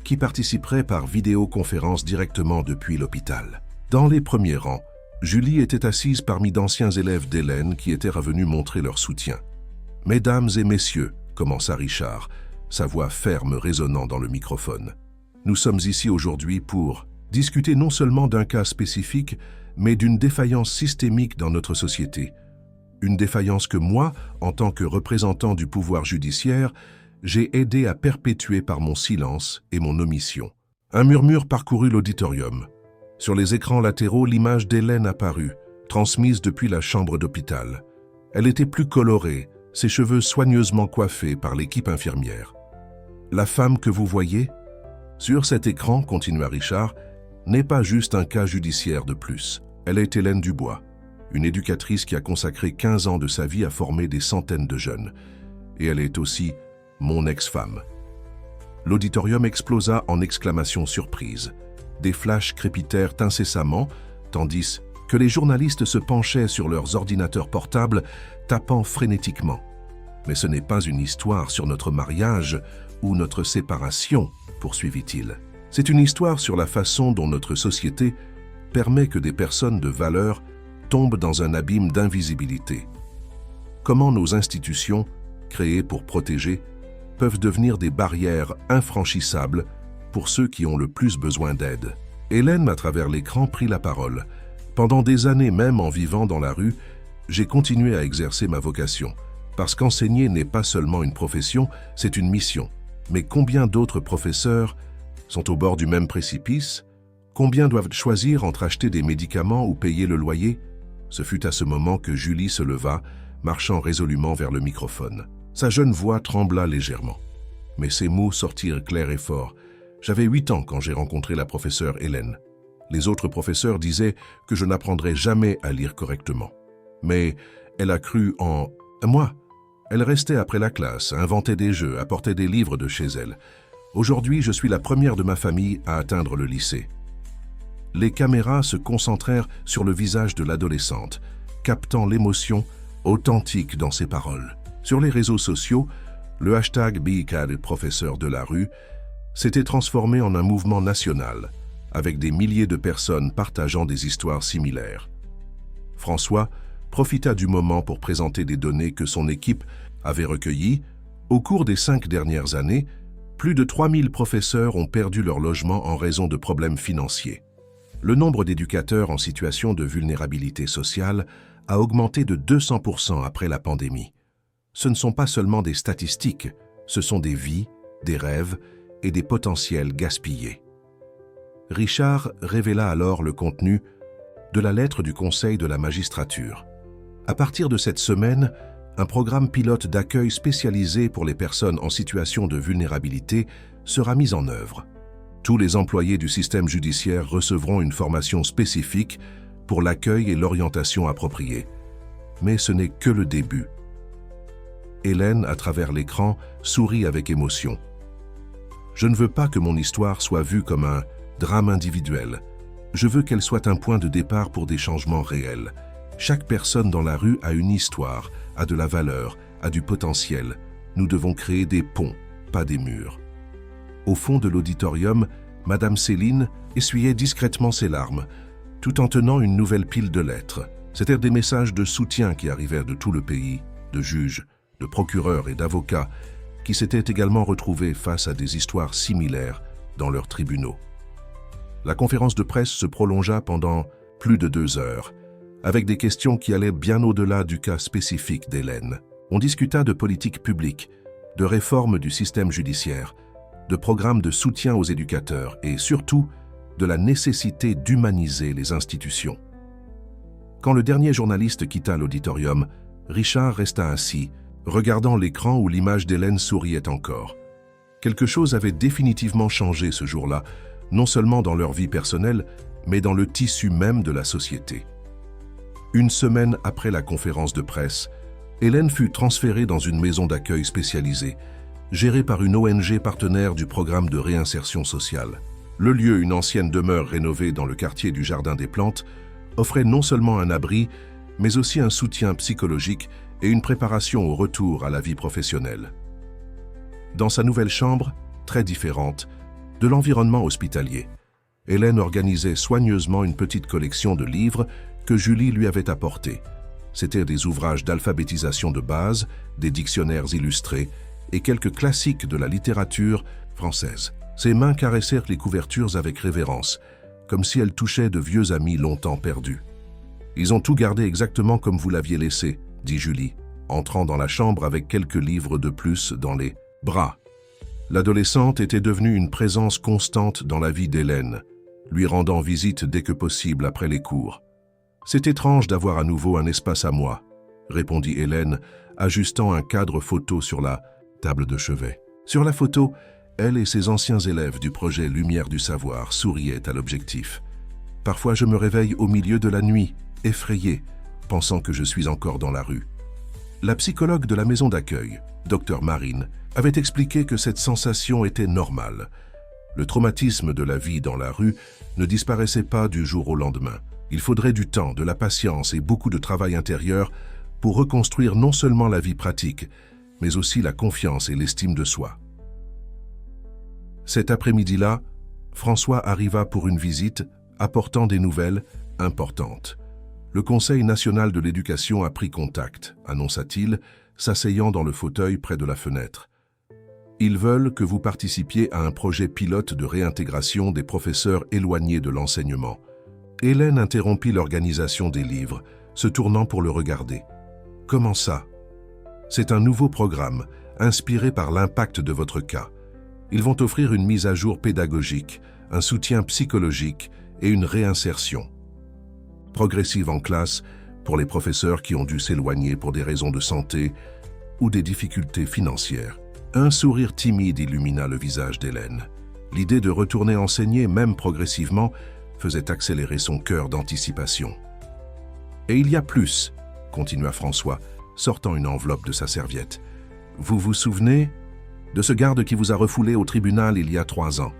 qui participerait par vidéoconférence directement depuis l'hôpital. Dans les premiers rangs, Julie était assise parmi d'anciens élèves d'Hélène qui étaient revenus montrer leur soutien. « Mesdames et messieurs, » commença Richard, sa voix ferme résonnant dans le microphone. « Nous sommes ici aujourd'hui pour discuter non seulement d'un cas spécifique, mais d'une défaillance systémique dans notre société. Une défaillance que moi, en tant que représentant du pouvoir judiciaire, j'ai aidé à perpétuer par mon silence et mon omission. » Un murmure parcourut l'auditorium. Sur les écrans latéraux, l'image d'Hélène apparut, transmise depuis la chambre d'hôpital. Elle était plus colorée, ses cheveux soigneusement coiffés par l'équipe infirmière. « La femme que vous voyez, sur cet écran, continua Richard, n'est pas juste un cas judiciaire de plus. Elle est Hélène Dubois, une éducatrice qui a consacré 15 ans de sa vie à former des centaines de jeunes. Et elle est aussi mon ex-femme. » L'auditorium explosa en exclamations surprises. Des flashs crépitèrent incessamment, tandis que les journalistes se penchaient sur leurs ordinateurs portables, tapant frénétiquement. « Mais ce n'est pas une histoire sur notre mariage ou notre séparation, » poursuivit-il. « C'est une histoire sur la façon dont notre société permet que des personnes de valeur tombent dans un abîme d'invisibilité. Comment nos institutions, créées pour protéger, peuvent devenir des barrières infranchissables pour ceux qui ont le plus besoin d'aide. » Hélène, à travers l'écran, prit la parole. « Pendant des années, même en vivant dans la rue, j'ai continué à exercer ma vocation. Parce qu'enseigner n'est pas seulement une profession, c'est une mission. Mais combien d'autres professeurs sont au bord du même précipice? Combien doivent choisir entre acheter des médicaments ou payer le loyer? » Ce fut à ce moment que Julie se leva, marchant résolument vers le microphone. Sa jeune voix trembla légèrement. Mais ses mots sortirent clairs et forts. « J'avais 8 ans quand j'ai rencontré la professeure Hélène. Les autres professeurs disaient que je n'apprendrais jamais à lire correctement. Mais elle a cru en moi. Elle restait après la classe, inventait des jeux, apportait des livres de chez elle. Aujourd'hui, je suis la première de ma famille à atteindre le lycée. » Les caméras se concentrèrent sur le visage de l'adolescente, captant l'émotion authentique dans ses paroles. Sur les réseaux sociaux, le hashtag #BeCadProfesseur de la rue s'était transformé en un mouvement national, avec des milliers de personnes partageant des histoires similaires. François profita du moment pour présenter des données que son équipe avait recueillies. Au cours des 5 dernières années, plus de 3000 professeurs ont perdu leur logement en raison de problèmes financiers. Le nombre d'éducateurs en situation de vulnérabilité sociale a augmenté de 200% après la pandémie. Ce ne sont pas seulement des statistiques, ce sont des vies, des rêves et des potentiels gaspillés. Richard révéla alors le contenu de la lettre du Conseil de la magistrature. À partir de cette semaine, un programme pilote d'accueil spécialisé pour les personnes en situation de vulnérabilité sera mis en œuvre. Tous les employés du système judiciaire recevront une formation spécifique pour l'accueil et l'orientation appropriée. Mais ce n'est que le début. Hélène, à travers l'écran, sourit avec émotion. Je ne veux pas que mon histoire soit vue comme un drame individuel. Je veux qu'elle soit un point de départ pour des changements réels. Chaque personne dans la rue a une histoire, a de la valeur, a du potentiel. Nous devons créer des ponts, pas des murs. Au fond de l'auditorium, Madame Céline essuyait discrètement ses larmes, tout en tenant une nouvelle pile de lettres. C'étaient des messages de soutien qui arrivèrent de tout le pays, de juges, de procureurs et d'avocats, qui s'étaient également retrouvés face à des histoires similaires dans leurs tribunaux. La conférence de presse se prolongea pendant plus de 2 heures, avec des questions qui allaient bien au-delà du cas spécifique d'Hélène. On discuta de politique publique, de réforme du système judiciaire, de programmes de soutien aux éducateurs et surtout de la nécessité d'humaniser les institutions. Quand le dernier journaliste quitta l'auditorium, Richard resta assis, regardant l'écran où l'image d'Hélène souriait encore. Quelque chose avait définitivement changé ce jour-là, non seulement dans leur vie personnelle, mais dans le tissu même de la société. Une semaine après la conférence de presse, Hélène fut transférée dans une maison d'accueil spécialisée, gérée par une ONG partenaire du programme de réinsertion sociale. Le lieu, une ancienne demeure rénovée dans le quartier du Jardin des Plantes, offrait non seulement un abri, mais aussi un soutien psychologique et une préparation au retour à la vie professionnelle. Dans sa nouvelle chambre, très différente de l'environnement hospitalier, Hélène organisait soigneusement une petite collection de livres que Julie lui avait apportés. C'étaient des ouvrages d'alphabétisation de base, des dictionnaires illustrés et quelques classiques de la littérature française. Ses mains caressèrent les couvertures avec révérence, comme si elles touchaient de vieux amis longtemps perdus. « Ils ont tout gardé exactement comme vous l'aviez laissé », dit Julie, entrant dans la chambre avec quelques livres de plus dans les bras. L'adolescente était devenue une présence constante dans la vie d'Hélène, lui rendant visite dès que possible après les cours. « C'est étrange d'avoir à nouveau un espace à moi », répondit Hélène, ajustant un cadre photo sur la table de chevet. Sur la photo, elle et ses anciens élèves du projet Lumière du Savoir souriaient à l'objectif. « Parfois je me réveille au milieu de la nuit, effrayée, pensant que je suis encore dans la rue. » La psychologue de la maison d'accueil, Dr Marine, avait expliqué que cette sensation était normale. Le traumatisme de la vie dans la rue ne disparaissait pas du jour au lendemain. Il faudrait du temps, de la patience et beaucoup de travail intérieur pour reconstruire non seulement la vie pratique, mais aussi la confiance et l'estime de soi. Cet après-midi-là, François arriva pour une visite, apportant des nouvelles importantes. Le Conseil national de l'éducation a pris contact, annonça-t-il, s'asseyant dans le fauteuil près de la fenêtre. Ils veulent que vous participiez à un projet pilote de réintégration des professeurs éloignés de l'enseignement. Hélène interrompit l'organisation des livres, se tournant pour le regarder. « Comment ça ? C'est un nouveau programme, inspiré par l'impact de votre cas. Ils vont offrir une mise à jour pédagogique, un soutien psychologique et une réinsertion progressive en classe pour les professeurs qui ont dû s'éloigner pour des raisons de santé ou des difficultés financières. » Un sourire timide illumina le visage d'Hélène. L'idée de retourner enseigner, même progressivement, faisait accélérer son cœur d'anticipation. « Et il y a plus, » continua François, sortant une enveloppe de sa serviette. « Vous vous souvenez de ce garde qui vous a refoulé au tribunal il y a 3 ans?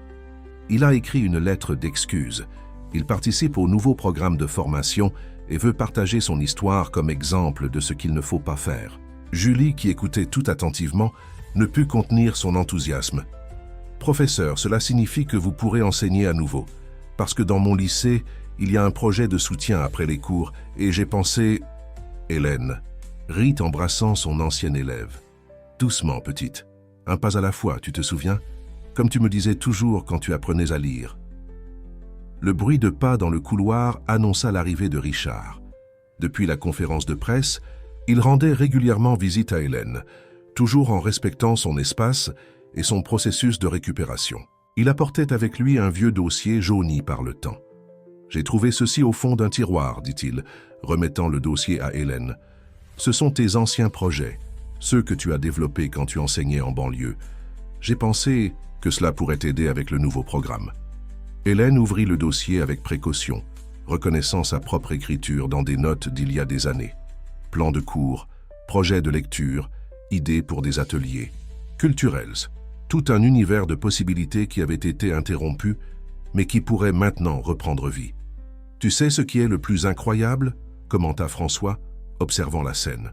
Il a écrit une lettre d'excuse. Il participe au nouveau programme de formation et veut partager son histoire comme exemple de ce qu'il ne faut pas faire. » Julie, qui écoutait tout attentivement, ne put contenir son enthousiasme. « Professeur, cela signifie que vous pourrez enseigner à nouveau. Parce que dans mon lycée, il y a un projet de soutien après les cours et j'ai pensé... » Hélène rit embrassant son ancienne élève. « Doucement, petite. Un pas à la fois, tu te souviens? Comme tu me disais toujours quand tu apprenais à lire. » Le bruit de pas dans le couloir annonça l'arrivée de Richard. Depuis la conférence de presse, il rendait régulièrement visite à Hélène, toujours en respectant son espace et son processus de récupération. Il apportait avec lui un vieux dossier jauni par le temps. « J'ai trouvé ceci au fond d'un tiroir, dit-il, remettant le dossier à Hélène. Ce sont tes anciens projets, ceux que tu as développés quand tu enseignais en banlieue. J'ai pensé que cela pourrait t'aider avec le nouveau programme. » Hélène ouvrit le dossier avec précaution, reconnaissant sa propre écriture dans des notes d'il y a des années. Plan de cours, projet de lecture, idées pour des ateliers, culturels, tout un univers de possibilités qui avait été interrompu, mais qui pourrait maintenant reprendre vie. « Tu sais ce qui est le plus incroyable ?» commenta François, observant la scène.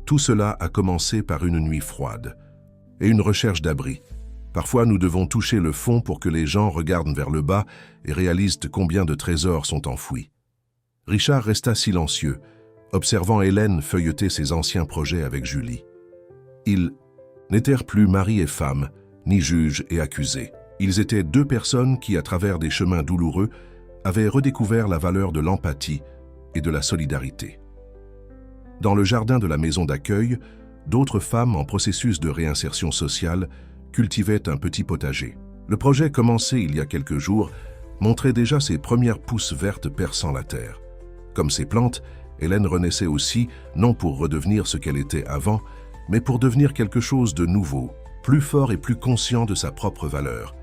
Tout cela a commencé par une nuit froide et une recherche d'abri. Parfois, nous devons toucher le fond pour que les gens regardent vers le bas et réalisent combien de trésors sont enfouis. Richard resta silencieux, observant Hélène feuilleter ses anciens projets avec Julie. Ils n'étaient plus mari et femme, ni juge et accusé. Ils étaient deux personnes qui, à travers des chemins douloureux, avaient redécouvert la valeur de l'empathie et de la solidarité. Dans le jardin de la maison d'accueil, d'autres femmes en processus de réinsertion sociale cultivaient un petit potager. Le projet commencé il y a quelques jours montrait déjà ses premières pousses vertes perçant la terre. Comme ces plantes, Hélène renaissait aussi, non pour redevenir ce qu'elle était avant, mais pour devenir quelque chose de nouveau, plus fort et plus conscient de sa propre valeur.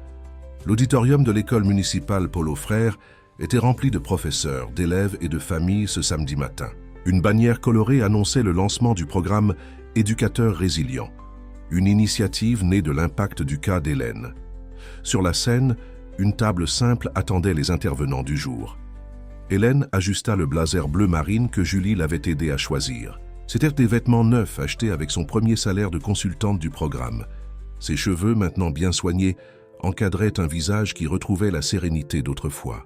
L'auditorium de l'école municipale Paul Auffrère était rempli de professeurs, d'élèves et de familles ce samedi matin. Une bannière colorée annonçait le lancement du programme Éducateurs résilients, une initiative née de l'impact du cas d'Hélène. Sur la scène, une table simple attendait les intervenants du jour. Hélène ajusta le blazer bleu marine que Julie l'avait aidé à choisir. C'étaient des vêtements neufs achetés avec son premier salaire de consultante du programme. Ses cheveux, maintenant bien soignés, encadraient un visage qui retrouvait la sérénité d'autrefois.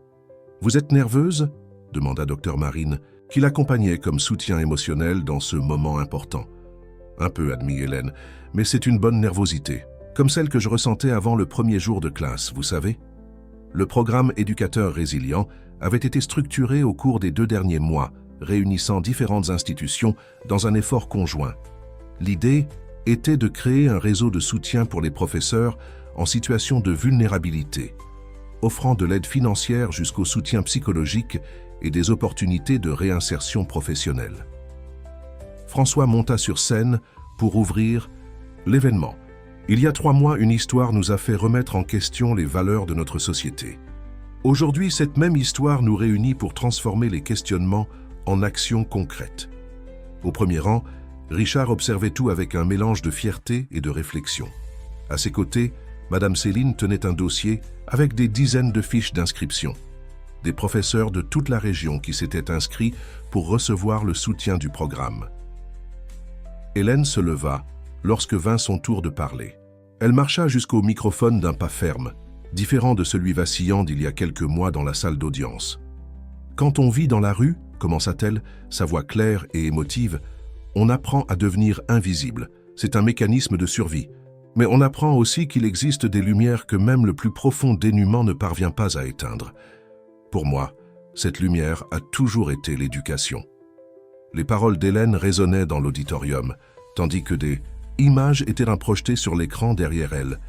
« Vous êtes nerveuse ?» demanda Dr Marine, qui l'accompagnait comme soutien émotionnel dans ce moment important. « Un peu, admit Hélène, mais c'est une bonne nervosité, comme celle que je ressentais avant le premier jour de classe, vous savez. » Le programme Éducateurs résilients avait été structuré au cours des 2 derniers mois, réunissant différentes institutions dans un effort conjoint. L'idée était de créer un réseau de soutien pour les professeurs en situation de vulnérabilité, offrant de l'aide financière jusqu'au soutien psychologique et des opportunités de réinsertion professionnelle. François monta sur scène pour ouvrir l'événement. Il y a 3 mois, une histoire nous a fait remettre en question les valeurs de notre société. Aujourd'hui, cette même histoire nous réunit pour transformer les questionnements en actions concrètes. Au premier rang, Richard observait tout avec un mélange de fierté et de réflexion. À ses côtés, Madame Céline tenait un dossier avec des dizaines de fiches d'inscription. Des professeurs de toute la région qui s'étaient inscrits pour recevoir le soutien du programme. Hélène se leva lorsque vint son tour de parler. Elle marcha jusqu'au microphone d'un pas ferme, différent de celui vacillant d'il y a quelques mois dans la salle d'audience. « Quand on vit dans la rue, commença-t-elle, sa voix claire et émotive, on apprend à devenir invisible. C'est un mécanisme de survie. Mais on apprend aussi qu'il existe des lumières que même le plus profond dénuement ne parvient pas à éteindre. Pour moi, cette lumière a toujours été l'éducation. » Les paroles d'Hélène résonnaient dans l'auditorium, tandis que des images étaient projetées sur l'écran derrière elle.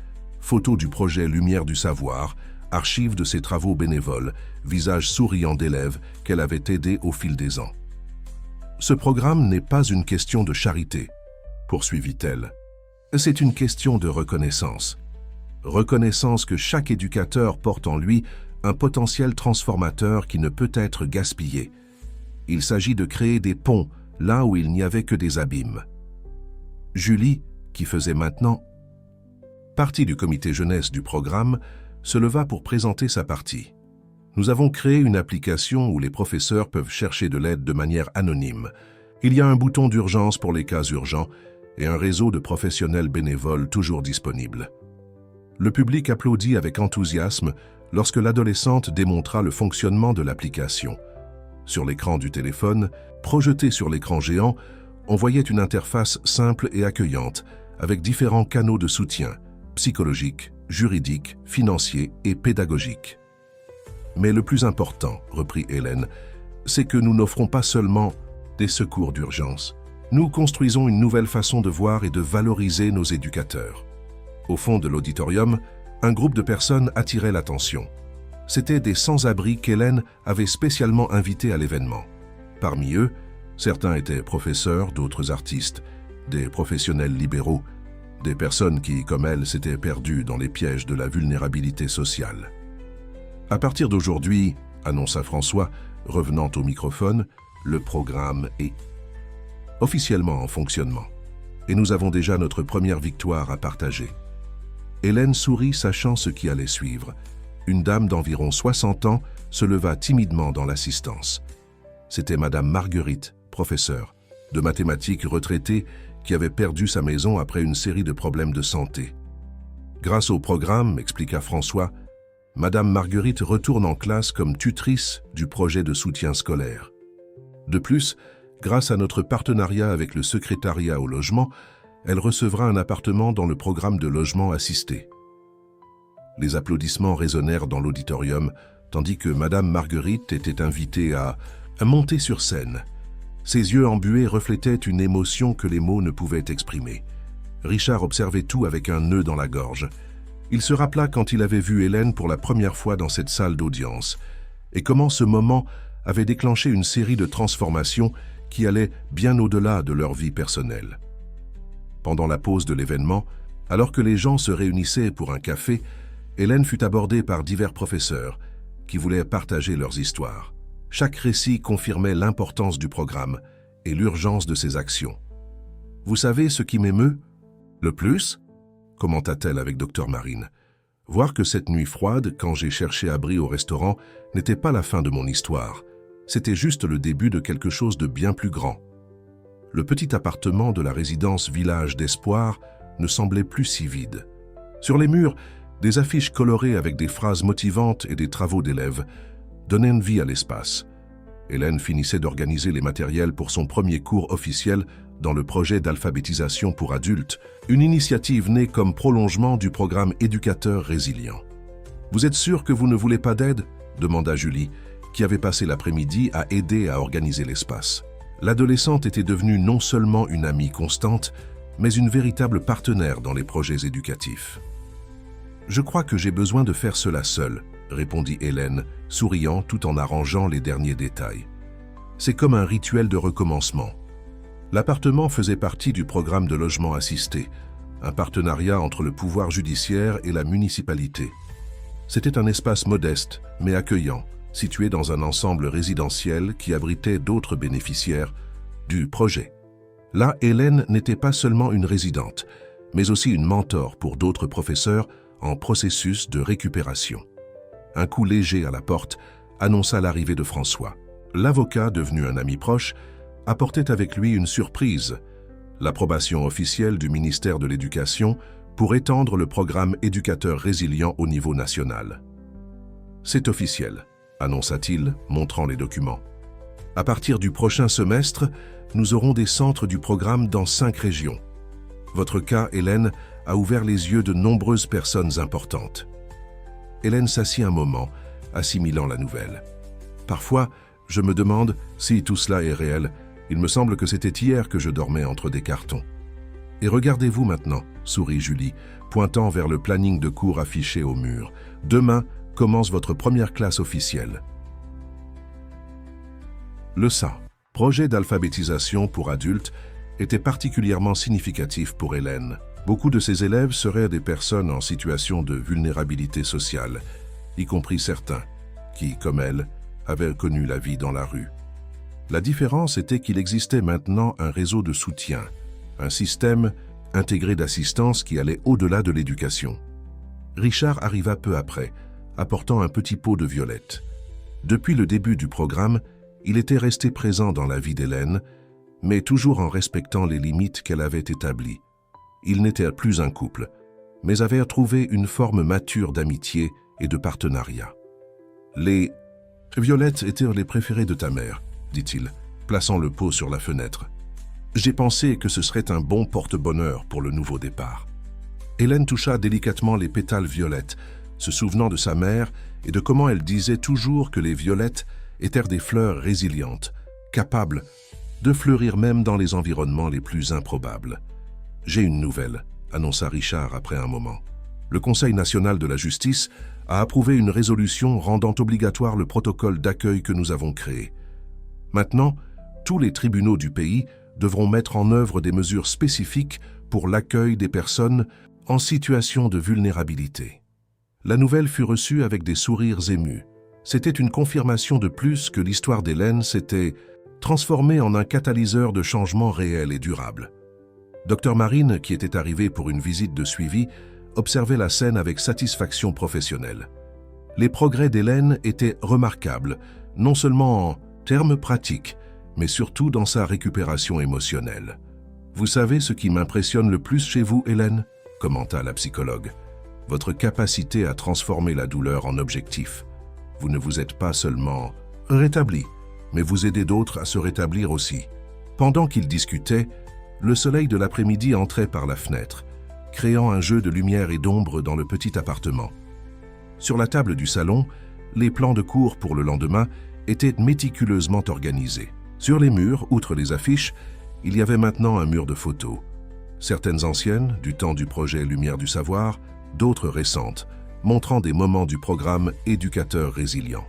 Photos du projet Lumière du Savoir, archives de ses travaux bénévoles, visages souriants d'élèves qu'elle avait aidés au fil des ans. « Ce programme n'est pas une question de charité, » poursuivit-elle. « C'est une question de reconnaissance. Reconnaissance que chaque éducateur porte en lui un potentiel transformateur qui ne peut être gaspillé. Il s'agit de créer des ponts là où il n'y avait que des abîmes. » Julie, qui faisait maintenant partie du comité jeunesse du programme, se leva pour présenter sa partie. « Nous avons créé une application où les professeurs peuvent chercher de l'aide de manière anonyme. Il y a un bouton d'urgence pour les cas urgents et un réseau de professionnels bénévoles toujours disponibles. » Le public applaudit avec enthousiasme lorsque l'adolescente démontra le fonctionnement de l'application. Sur l'écran du téléphone, projeté sur l'écran géant, on voyait une interface simple et accueillante, avec différents canaux de soutien, psychologiques, juridiques, financiers et pédagogiques. Mais le plus important, reprit Hélène, c'est que nous n'offrons pas seulement des secours d'urgence. Nous construisons une nouvelle façon de voir et de valoriser nos éducateurs. Au fond de l'auditorium, un groupe de personnes attirait l'attention. C'étaient des sans-abri qu'Hélène avait spécialement invités à l'événement. Parmi eux, certains étaient professeurs, d'autres artistes, des professionnels libéraux, des personnes qui, comme elle, s'étaient perdues dans les pièges de la vulnérabilité sociale. « À partir d'aujourd'hui, » annonça François, revenant au microphone, « le programme est officiellement en fonctionnement. et nous avons déjà notre première victoire à partager. » Hélène sourit, sachant ce qui allait suivre. Une dame d'environ 60 ans se leva timidement dans l'assistance. C'était Madame Marguerite, professeure de mathématiques retraitée, qui avait perdu sa maison après une série de problèmes de santé. Grâce au programme, expliqua François, Madame Marguerite retourne en classe comme tutrice du projet de soutien scolaire. De plus, grâce à notre partenariat avec le secrétariat au logement, elle recevra un appartement dans le programme de logement assisté. Les applaudissements résonnèrent dans l'auditorium, tandis que Madame Marguerite était invitée à monter sur scène. Ses yeux embués reflétaient une émotion que les mots ne pouvaient exprimer. Richard observait tout avec un nœud dans la gorge. Il se rappela quand il avait vu Hélène pour la première fois dans cette salle d'audience, et comment ce moment avait déclenché une série de transformations qui allaient bien au-delà de leur vie personnelle. Pendant la pause de l'événement, alors que les gens se réunissaient pour un café, Hélène fut abordée par divers professeurs qui voulaient partager leurs histoires. Chaque récit confirmait l'importance du programme et l'urgence de ses actions. « Vous savez ce qui m'émeut le plus ?» commenta-t-elle avec Dr Marine. « Voir que cette nuit froide, quand j'ai cherché abri au restaurant, n'était pas la fin de mon histoire. C'était juste le début de quelque chose de bien plus grand. » Le petit appartement de la résidence Village d'Espoir ne semblait plus si vide. Sur les murs, des affiches colorées avec des phrases motivantes et des travaux d'élèves donnaient une vie à l'espace. Hélène finissait d'organiser les matériels pour son premier cours officiel dans le projet d'alphabétisation pour adultes, une initiative née comme prolongement du programme éducateur résilient. « Vous êtes sûr que vous ne voulez pas d'aide ?» demanda Julie, qui avait passé l'après-midi à aider à organiser l'espace. L'adolescente était devenue non seulement une amie constante, mais une véritable partenaire dans les projets éducatifs. « Je crois que j'ai besoin de faire cela seule, » répondit Hélène, souriant tout en arrangeant les derniers détails. « C'est comme un rituel de recommencement. » L'appartement faisait partie du programme de logement assisté, un partenariat entre le pouvoir judiciaire et la municipalité. C'était un espace modeste, mais accueillant, situé dans un ensemble résidentiel qui abritait d'autres bénéficiaires du projet. Là, Hélène n'était pas seulement une résidente, mais aussi une mentor pour d'autres professeurs en processus de récupération. Un coup léger à la porte annonça l'arrivée de François. L'avocat, devenu un ami proche, apportait avec lui une surprise, l'approbation officielle du ministère de l'Éducation pour étendre le programme éducateur résilient au niveau national. « C'est officiel », annonça-t-il, montrant les documents. « À partir du prochain semestre, nous aurons des centres du programme dans 5 régions. Votre cas, Hélène, a ouvert les yeux de nombreuses personnes importantes. » Hélène s'assit un moment, assimilant la nouvelle. « Parfois, je me demande si tout cela est réel. Il me semble que c'était hier que je dormais entre des cartons. » « Et regardez-vous maintenant, » sourit Julie, pointant vers le planning de cours affiché au mur. « Demain commence votre première classe officielle. » Le SA, projet d'alphabétisation pour adultes, était particulièrement significatif pour Hélène. Beaucoup de ses élèves seraient des personnes en situation de vulnérabilité sociale, y compris certains qui, comme elle, avaient connu la vie dans la rue. La différence était qu'il existait maintenant un réseau de soutien, un système intégré d'assistance qui allait au-delà de l'éducation. Richard arriva peu après, apportant un petit pot de violettes. Depuis le début du programme, il était resté présent dans la vie d'Hélène, mais toujours en respectant les limites qu'elle avait établies. Ils n'étaient plus un couple, mais avaient trouvé une forme mature d'amitié et de partenariat. « Les violettes étaient les préférées de ta mère, » dit-il, plaçant le pot sur la fenêtre. « J'ai pensé que ce serait un bon porte-bonheur pour le nouveau départ. » Hélène toucha délicatement les pétales violettes, se souvenant de sa mère et de comment elle disait toujours que les violettes étaient des fleurs résilientes, capables de fleurir même dans les environnements les plus improbables. « J'ai une nouvelle, » annonça Richard après un moment. « Le Conseil national de la justice a approuvé une résolution rendant obligatoire le protocole d'accueil que nous avons créé. Maintenant, tous les tribunaux du pays devront mettre en œuvre des mesures spécifiques pour l'accueil des personnes en situation de vulnérabilité. » La nouvelle fut reçue avec des sourires émus. C'était une confirmation de plus que l'histoire d'Hélène s'était transformée en un catalyseur de changement réel et durable. Dr Marine, qui était arrivée pour une visite de suivi, observait la scène avec satisfaction professionnelle. Les progrès d'Hélène étaient remarquables, non seulement en termes pratiques, mais surtout dans sa récupération émotionnelle. « Vous savez ce qui m'impressionne le plus chez vous, Hélène ?» commenta la psychologue. « Votre capacité à transformer la douleur en objectif. Vous ne vous êtes pas seulement rétabli, mais vous aidez d'autres à se rétablir aussi. » Pendant qu'ils discutaient, le soleil de l'après-midi entrait par la fenêtre, créant un jeu de lumière et d'ombre dans le petit appartement. Sur la table du salon, les plans de cours pour le lendemain étaient méticuleusement organisés. Sur les murs, outre les affiches, il y avait maintenant un mur de photos. Certaines anciennes, du temps du projet Lumière du Savoir, d'autres récentes, montrant des moments du programme Éducateur résilient.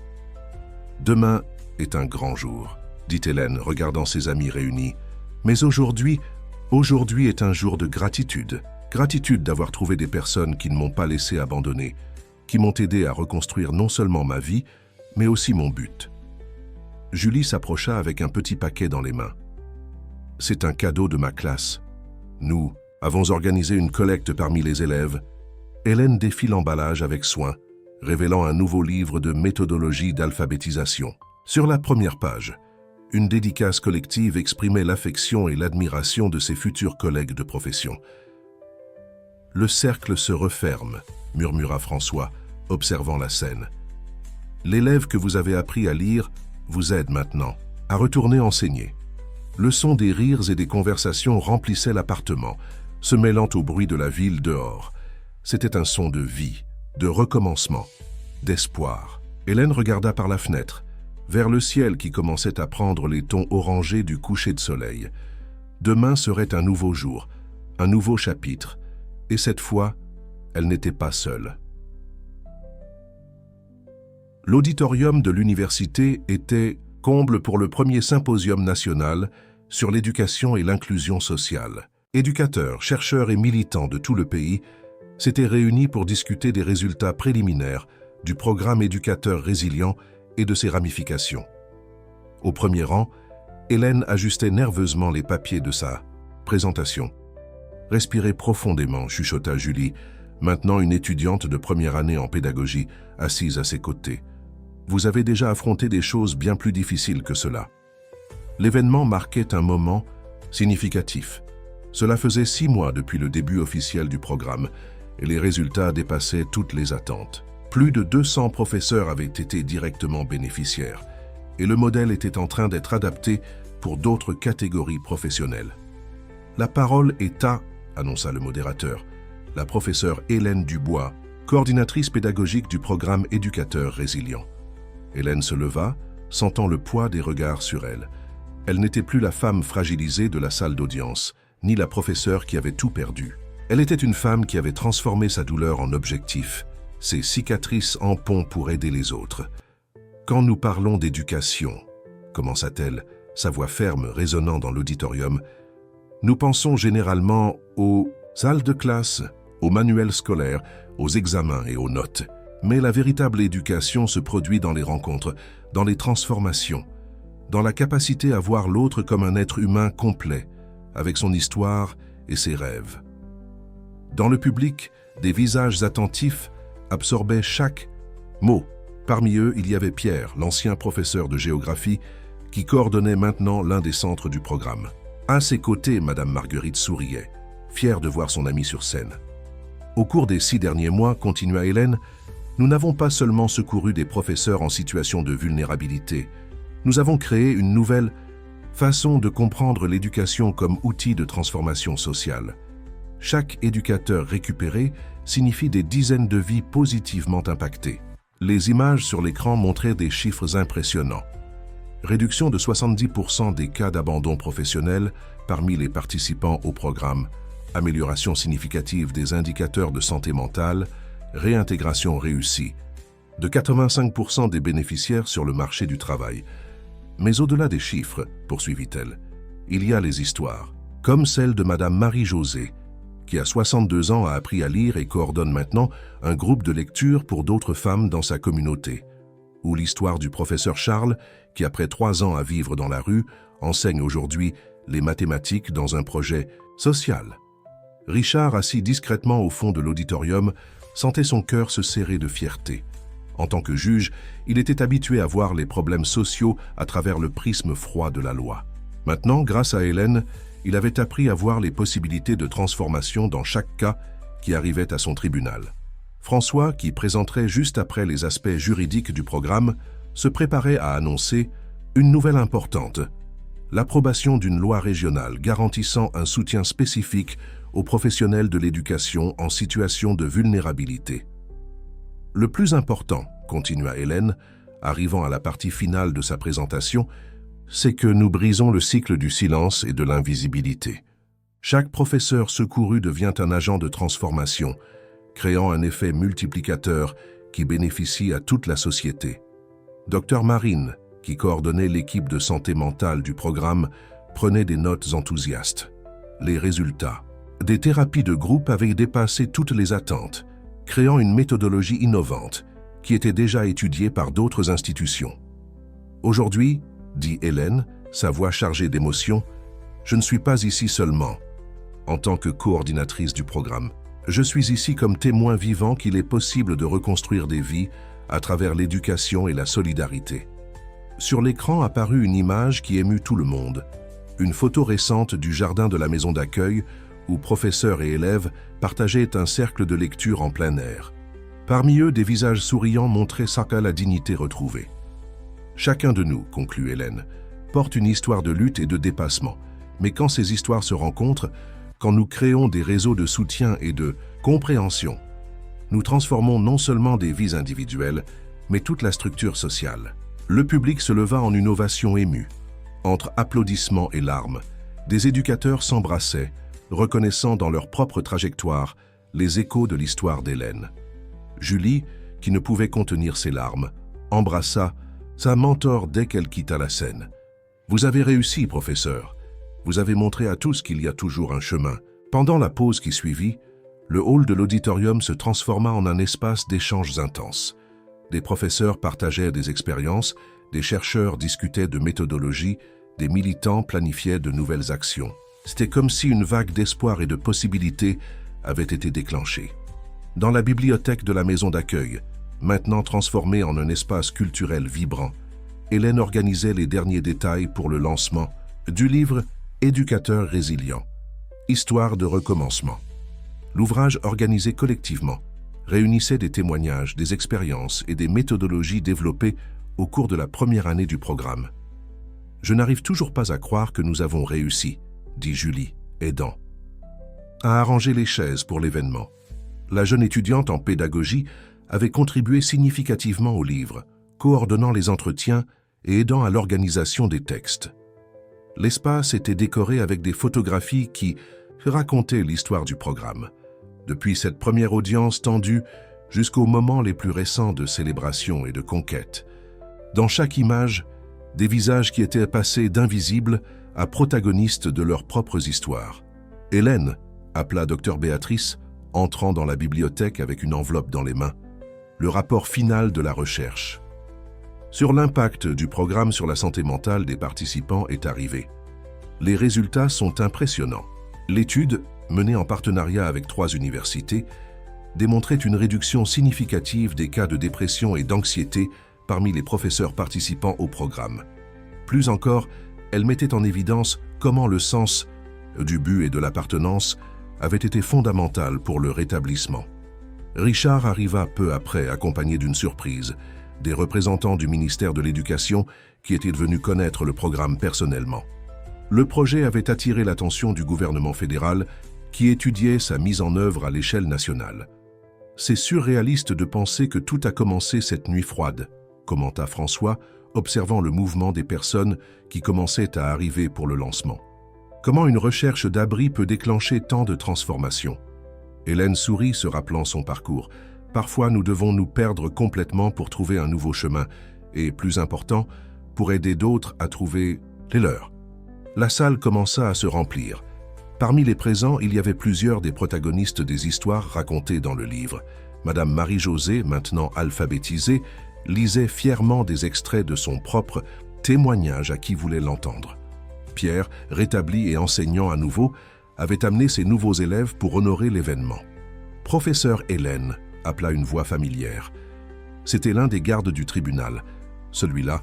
« Demain est un grand jour », dit Hélène, regardant ses amis réunis. « Mais aujourd'hui est un jour de gratitude. Gratitude d'avoir trouvé des personnes qui ne m'ont pas laissé abandonner, qui m'ont aidé à reconstruire non seulement ma vie, mais aussi mon but. » Julie s'approcha avec un petit paquet dans les mains. « C'est un cadeau de ma classe. Nous avons organisé une collecte parmi les élèves. » Hélène défit l'emballage avec soin, révélant un nouveau livre de méthodologie d'alphabétisation. Sur la première page, une dédicace collective exprimait l'affection et l'admiration de ses futurs collègues de profession. « Le cercle se referme », murmura François, observant la scène. « L'élève que vous avez appris à lire vous aide maintenant à retourner enseigner. » Le son des rires et des conversations remplissait l'appartement, se mêlant au bruit de la ville dehors. C'était un son de vie, de recommencement, d'espoir. Hélène regarda par la fenêtre, vers le ciel qui commençait à prendre les tons orangés du coucher de soleil. Demain serait un nouveau jour, un nouveau chapitre, et cette fois, elle n'était pas seule. L'auditorium de l'université était comble pour le premier symposium national sur l'éducation et l'inclusion sociale. Éducateurs, chercheurs et militants de tout le pays s'étaient réunis pour discuter des résultats préliminaires du programme Éducateur résilient et de ses ramifications. Au premier rang, Hélène ajustait nerveusement les papiers de sa présentation. « Respirez profondément », chuchota Julie, maintenant une étudiante de première année en pédagogie, assise à ses côtés. « Vous avez déjà affronté des choses bien plus difficiles que cela. » L'événement marquait un moment significatif. Cela faisait 6 mois depuis le début officiel du programme et les résultats dépassaient toutes les attentes. Plus de 200 professeurs avaient été directement bénéficiaires et le modèle était en train d'être adapté pour d'autres catégories professionnelles. « La parole est à », annonça le modérateur, la professeure Hélène Dubois, coordinatrice pédagogique du programme Éducateur résilient. Hélène se leva, sentant le poids des regards sur elle. Elle n'était plus la femme fragilisée de la salle d'audience, ni la professeure qui avait tout perdu. Elle était une femme qui avait transformé sa douleur en objectif, ses cicatrices en pont pour aider les autres. « Quand nous parlons d'éducation, » commença-t-elle, sa voix ferme résonnant dans l'auditorium, « nous pensons généralement aux salles de classe, aux manuels scolaires, aux examens et aux notes. Mais la véritable éducation se produit dans les rencontres, dans les transformations, dans la capacité à voir l'autre comme un être humain complet, avec son histoire et ses rêves. » Dans le public, des visages attentifs absorbaient chaque mot. Parmi eux, il y avait Pierre, l'ancien professeur de géographie, qui coordonnait maintenant l'un des centres du programme. À ses côtés, Madame Marguerite souriait, fière de voir son ami sur scène. Au cours des 6 derniers mois, continua Hélène, nous n'avons pas seulement secouru des professeurs en situation de vulnérabilité, nous avons créé une nouvelle façon de comprendre l'éducation comme outil de transformation sociale. Chaque éducateur récupéré signifie des dizaines de vies positivement impactées. Les images sur l'écran montraient des chiffres impressionnants. Réduction de 70% des cas d'abandon professionnel parmi les participants au programme, amélioration significative des indicateurs de santé mentale, réintégration réussie, de 85% des bénéficiaires sur le marché du travail. Mais au-delà des chiffres, poursuivit-elle, il y a les histoires, comme celle de Madame Marie-Josée, qui à 62 ans a appris à lire et coordonne maintenant un groupe de lecture pour d'autres femmes dans sa communauté, ou l'histoire du professeur Charles, qui après 3 ans à vivre dans la rue, enseigne aujourd'hui les mathématiques dans un projet Social. Richard, assis discrètement au fond de l'auditorium, sentait son cœur se serrer de fierté. En tant que juge, il était habitué à voir les problèmes sociaux à travers le prisme froid de la loi. Maintenant, grâce à Hélène, il avait appris à voir les possibilités de transformation dans chaque cas qui arrivait à son tribunal. François, qui présenterait juste après les aspects juridiques du programme, se préparait à annoncer une nouvelle importante, l'approbation d'une loi régionale garantissant un soutien spécifique aux professionnels de l'éducation en situation de vulnérabilité. Le plus important, continua Hélène, arrivant à la partie finale de sa présentation, c'est que nous brisons le cycle du silence et de l'invisibilité. Chaque professeur secouru devient un agent de transformation, créant un effet multiplicateur qui bénéficie à toute la société. Dr Marine, qui coordonnait l'équipe de santé mentale du programme, prenait des notes enthousiastes. Les résultats. Des thérapies de groupe avaient dépassé toutes les attentes, créant une méthodologie innovante qui était déjà étudiée par d'autres institutions. Aujourd'hui, dit Hélène, sa voix chargée d'émotion, je ne suis pas ici seulement en tant que coordinatrice du programme. Je suis ici comme témoin vivant qu'il est possible de reconstruire des vies à travers l'éducation et la solidarité. Sur l'écran apparut une image qui émut tout le monde, une photo récente du jardin de la maison d'accueil où professeurs et élèves partageaient un cercle de lecture en plein air. Parmi eux, des visages souriants montraient la dignité retrouvée. Chacun de nous, conclut Hélène, porte une histoire de lutte et de dépassement. Mais quand ces histoires se rencontrent, quand nous créons des réseaux de soutien et de compréhension, nous transformons non seulement des vies individuelles, mais toute la structure sociale. Le public se leva en une ovation émue. Entre applaudissements et larmes, des éducateurs s'embrassaient, reconnaissant dans leur propre trajectoire les échos de l'histoire d'Hélène. Julie, qui ne pouvait contenir ses larmes, embrassa sa mentor dès qu'elle quitta la scène. « Vous avez réussi, professeur. Vous avez montré à tous qu'il y a toujours un chemin. » Pendant la pause qui suivit, le hall de l'auditorium se transforma en un espace d'échanges intenses. Des professeurs partageaient des expériences, des chercheurs discutaient de méthodologie, des militants planifiaient de nouvelles actions. C'était comme si une vague d'espoir et de possibilités avait été déclenchée. Dans la bibliothèque de la maison d'accueil, maintenant transformée en un espace culturel vibrant, Hélène organisait les derniers détails pour le lancement du livre « Éducateurs résilients », Histoire de recommencement. L'ouvrage organisé collectivement réunissait des témoignages, des expériences et des méthodologies développées au cours de la première année du programme. « Je n'arrive toujours pas à croire que nous avons réussi », dit Julie, aidant, à arranger les chaises pour l'événement. La jeune étudiante en pédagogie avait contribué significativement au livre, coordonnant les entretiens et aidant à l'organisation des textes. L'espace était décoré avec des photographies qui racontaient l'histoire du programme, depuis cette première audience tendue jusqu'aux moments les plus récents de célébration et de conquête. Dans chaque image, des visages qui étaient passés d'invisibles à protagonistes de leurs propres histoires. « Hélène », appela Dr Béatrice, entrant dans la bibliothèque avec une enveloppe dans les mains, le rapport final de la recherche. Sur l'impact du programme sur la santé mentale des participants est arrivé. Les résultats sont impressionnants. L'étude, menée en partenariat avec 3 universités, démontrait une réduction significative des cas de dépression et d'anxiété parmi les professeurs participants au programme. Plus encore, elle mettait en évidence comment le sens du but et de l'appartenance avait été fondamental pour le rétablissement. Richard arriva peu après, accompagné d'une surprise, des représentants du ministère de l'Éducation qui étaient venus connaître le programme personnellement. Le projet avait attiré l'attention du gouvernement fédéral qui étudiait sa mise en œuvre à l'échelle nationale. « C'est surréaliste de penser que tout a commencé cette nuit froide », commenta François, observant le mouvement des personnes qui commençaient à arriver pour le lancement. Comment une recherche d'abri peut déclencher tant de transformations? Hélène sourit, se rappelant son parcours. Parfois, nous devons nous perdre complètement pour trouver un nouveau chemin, et plus important, pour aider d'autres à trouver les leurs. La salle commença à se remplir. Parmi les présents, il y avait plusieurs des protagonistes des histoires racontées dans le livre. Madame Marie-Josée, maintenant alphabétisée, lisait fièrement des extraits de son propre témoignage à qui voulait l'entendre. Pierre, rétabli et enseignant à nouveau, avait amené ses nouveaux élèves pour honorer l'événement. Professeur Hélène, appela une voix familière. C'était l'un des gardes du tribunal, celui-là,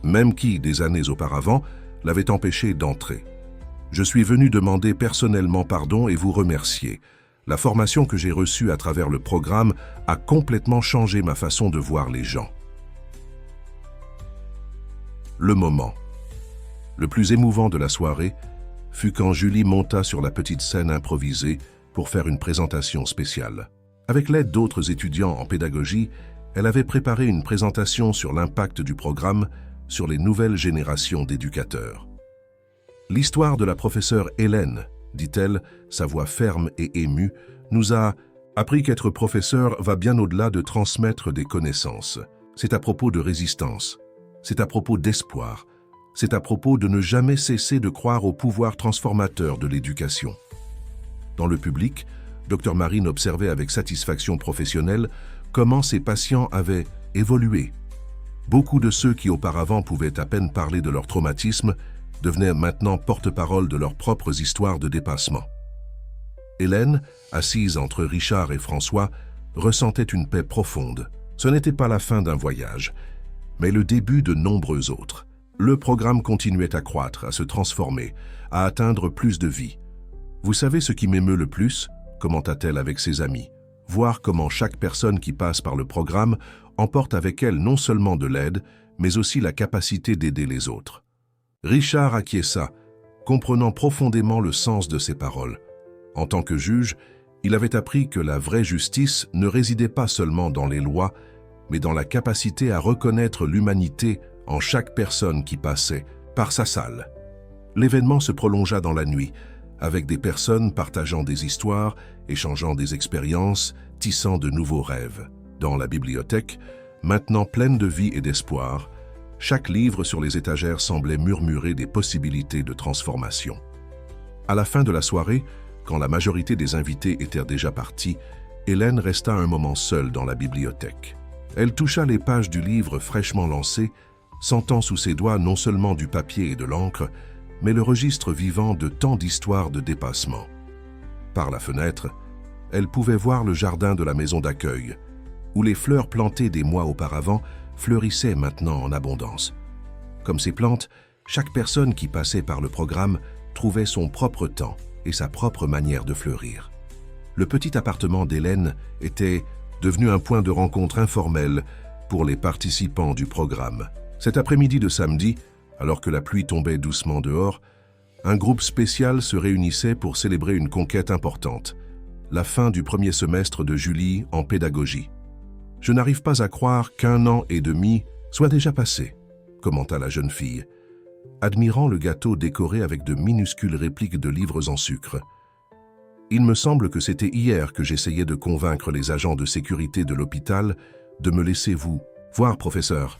même qui, des années auparavant, l'avait empêché d'entrer. « Je suis venu demander personnellement pardon et vous remercier. La formation que j'ai reçue à travers le programme a complètement changé ma façon de voir les gens. » Le moment. Le plus émouvant de la soirée fut quand Julie monta sur la petite scène improvisée pour faire une présentation spéciale. Avec l'aide d'autres étudiants en pédagogie, elle avait préparé une présentation sur l'impact du programme sur les nouvelles générations d'éducateurs. L'histoire de la professeure Hélène, dit-elle, sa voix ferme et émue, nous a appris qu'être professeur va bien au-delà de transmettre des connaissances. C'est à propos de résistance, c'est à propos d'espoir, c'est à propos de ne jamais cesser de croire au pouvoir transformateur de l'éducation. Dans le public, Dr Marine observait avec satisfaction professionnelle comment ses patients avaient évolué. Beaucoup de ceux qui auparavant pouvaient à peine parler de leur traumatisme devenaient maintenant porte-parole de leurs propres histoires de dépassement. Hélène, assise entre Richard et François, ressentait une paix profonde. Ce n'était pas la fin d'un voyage, mais le début de nombreux autres. Le programme continuait à croître, à se transformer, à atteindre plus de vies. « Vous savez ce qui m'émeut le plus ?» commenta-t-elle avec ses amis. « Voir comment chaque personne qui passe par le programme emporte avec elle non seulement de l'aide, mais aussi la capacité d'aider les autres. » Richard acquiesça, comprenant profondément le sens de ces paroles. En tant que juge, il avait appris que la vraie justice ne résidait pas seulement dans les lois, mais dans la capacité à reconnaître l'humanité en chaque personne qui passait par sa salle. L'événement se prolongea dans la nuit, avec des personnes partageant des histoires, échangeant des expériences, tissant de nouveaux rêves. Dans la bibliothèque, maintenant pleine de vie et d'espoir, chaque livre sur les étagères semblait murmurer des possibilités de transformation. À la fin de la soirée, quand la majorité des invités étaient déjà partis, Hélène resta un moment seule dans la bibliothèque. Elle toucha les pages du livre fraîchement lancé, sentant sous ses doigts non seulement du papier et de l'encre, mais le registre vivant de tant d'histoires de dépassement. Par la fenêtre, elle pouvait voir le jardin de la maison d'accueil, où les fleurs plantées des mois auparavant fleurissaient maintenant en abondance. Comme ces plantes, chaque personne qui passait par le programme trouvait son propre temps et sa propre manière de fleurir. Le petit appartement d'Hélène était devenu un point de rencontre informel pour les participants du programme. Cet après-midi de samedi, alors que la pluie tombait doucement dehors, un groupe spécial se réunissait pour célébrer une conquête importante, la fin du premier semestre de Julie en pédagogie. « Je n'arrive pas à croire qu'1 an et demi soit déjà passé », commenta la jeune fille, admirant le gâteau décoré avec de minuscules répliques de livres en sucre. « Il me semble que c'était hier que j'essayais de convaincre les agents de sécurité de l'hôpital de me laisser vous voir, professeur. »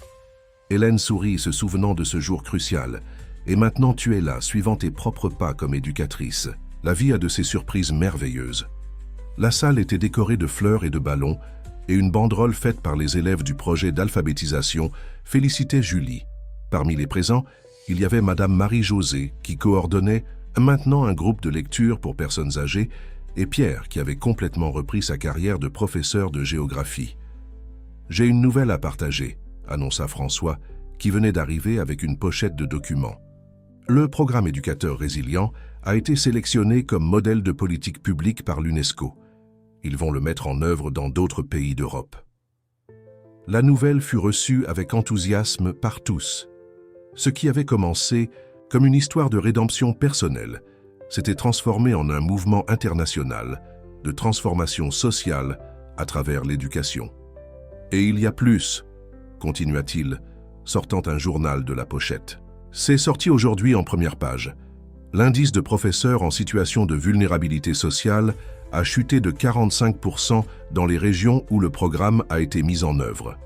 Hélène sourit, se souvenant de ce jour crucial. « Et maintenant tu es là, suivant tes propres pas comme éducatrice. La vie a de ces surprises merveilleuses. » La salle était décorée de fleurs et de ballons, et une banderole faite par les élèves du projet d'alphabétisation félicitait Julie. Parmi les présents, il y avait Madame Marie-Josée, qui coordonnait maintenant un groupe de lecture pour personnes âgées, et Pierre, qui avait complètement repris sa carrière de professeur de géographie. « J'ai une nouvelle à partager », annonça François, qui venait d'arriver avec une pochette de documents. Le programme éducateur résilient a été sélectionné comme modèle de politique publique par l'UNESCO. Ils vont le mettre en œuvre dans d'autres pays d'Europe. La nouvelle fut reçue avec enthousiasme par tous. Ce qui avait commencé comme une histoire de rédemption personnelle s'était transformé en un mouvement international de transformation sociale à travers l'éducation. « Et il y a plus », continua-t-il, sortant un journal de la pochette. « C'est sorti aujourd'hui en première page. L'indice de professeurs en situation de vulnérabilité sociale a chuté de 45% dans les régions où le programme a été mis en œuvre. »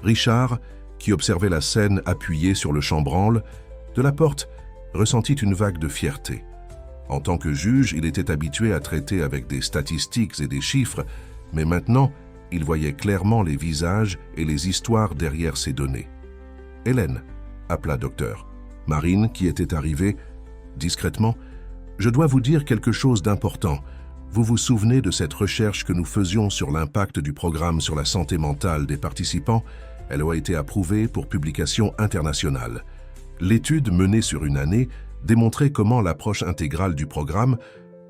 Richard, qui observait la scène appuyé sur le chambranle, de la porte, ressentit une vague de fierté. En tant que juge, il était habitué à traiter avec des statistiques et des chiffres, mais maintenant, il voyait clairement les visages et les histoires derrière ces données. « Hélène », appela docteur. Marine, qui était arrivée, discrètement, Je dois vous dire quelque chose d'important. Vous vous souvenez de cette recherche que nous faisions sur l'impact du programme sur la santé mentale des participants? Elle a été approuvée pour publication internationale. L'étude menée sur une année démontrait comment l'approche intégrale du programme,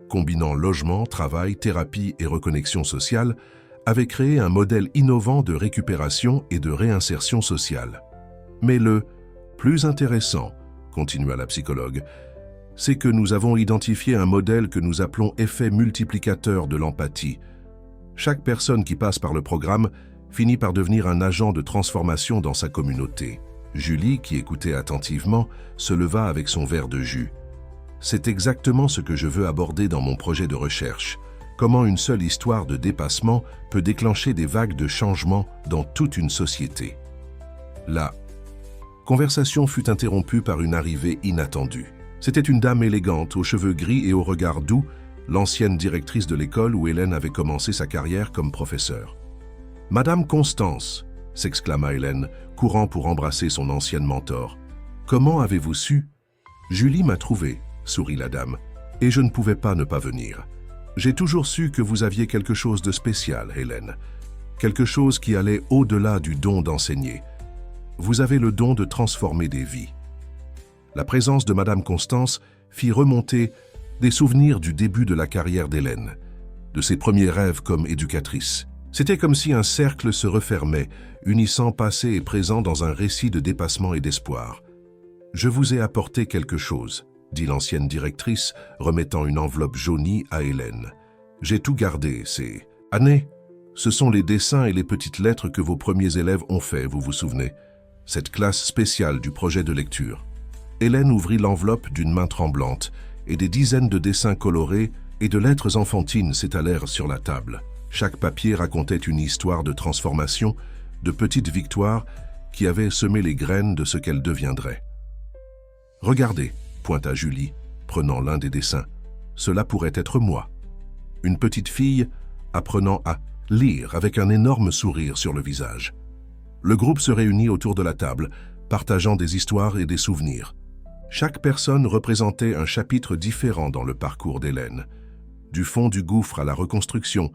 combinant logement, travail, thérapie et reconnexion sociale, avait créé un modèle innovant de récupération et de réinsertion sociale. Mais le plus intéressant, continua la psychologue, c'est que nous avons identifié un modèle que nous appelons effet multiplicateur de l'empathie. Chaque personne qui passe par le programme finit par devenir un agent de transformation dans sa communauté. Julie, qui écoutait attentivement, se leva avec son verre de jus. C'est exactement ce que je veux aborder dans mon projet de recherche. Comment une seule histoire de dépassement peut déclencher des vagues de changement dans toute une société. La conversation fut interrompue par une arrivée inattendue. C'était une dame élégante, aux cheveux gris et au regard doux, l'ancienne directrice de l'école où Hélène avait commencé sa carrière comme professeure. « Madame Constance !» s'exclama Hélène, courant pour embrasser son ancienne mentor. « Comment avez-vous su ?»« Julie m'a trouvé, » sourit la dame, « et je ne pouvais pas ne pas venir. J'ai toujours su que vous aviez quelque chose de spécial, Hélène, quelque chose qui allait au-delà du don d'enseigner. Vous avez le don de transformer des vies. » La présence de Madame Constance fit remonter des souvenirs du début de la carrière d'Hélène, de ses premiers rêves comme éducatrice. C'était comme si un cercle se refermait, unissant passé et présent dans un récit de dépassement et d'espoir. « Je vous ai apporté quelque chose », dit l'ancienne directrice, remettant une enveloppe jaunie à Hélène. « J'ai tout gardé, c'est... Année, ce sont les dessins et les petites lettres que vos premiers élèves ont fait, vous vous souvenez? Cette classe spéciale du projet de lecture. » Hélène ouvrit l'enveloppe d'une main tremblante et des dizaines de dessins colorés et de lettres enfantines s'étalèrent sur la table. Chaque papier racontait une histoire de transformation, de petites victoires qui avaient semé les graines de ce qu'elle deviendrait. « Regardez », pointa Julie, prenant l'un des dessins. « Cela pourrait être moi. » Une petite fille apprenant à lire avec un énorme sourire sur le visage. Le groupe se réunit autour de la table, partageant des histoires et des souvenirs. Chaque personne représentait un chapitre différent dans le parcours d'Hélène. Du fond du gouffre à la reconstruction,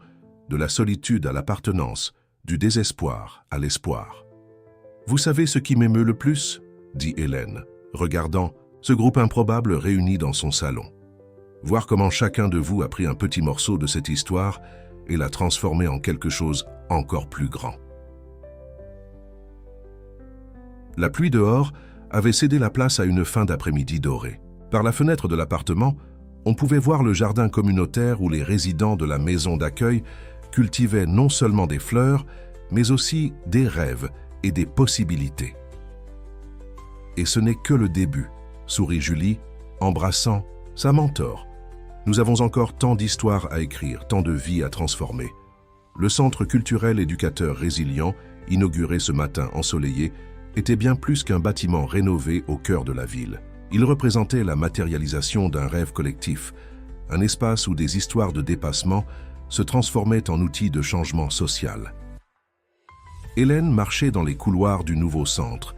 de la solitude à l'appartenance, du désespoir à l'espoir. « Vous savez ce qui m'émeut le plus ?» dit Hélène, regardant ce groupe improbable réuni dans son salon. « Voir comment chacun de vous a pris un petit morceau de cette histoire et l'a transformé en quelque chose encore plus grand. » La pluie dehors avait cédé la place à une fin d'après-midi dorée. Par la fenêtre de l'appartement, on pouvait voir le jardin communautaire où les résidents de la maison d'accueil cultivaient non seulement des fleurs, mais aussi des rêves et des possibilités. « Et ce n'est que le début », sourit Julie, embrassant sa mentor. « Nous avons encore tant d'histoires à écrire, tant de vies à transformer. » Le centre culturel éducateur résilient, inauguré ce matin ensoleillé, était bien plus qu'un bâtiment rénové au cœur de la ville. Il représentait la matérialisation d'un rêve collectif, un espace où des histoires de dépassement se transformaient en outils de changement social. Hélène marchait dans les couloirs du nouveau centre,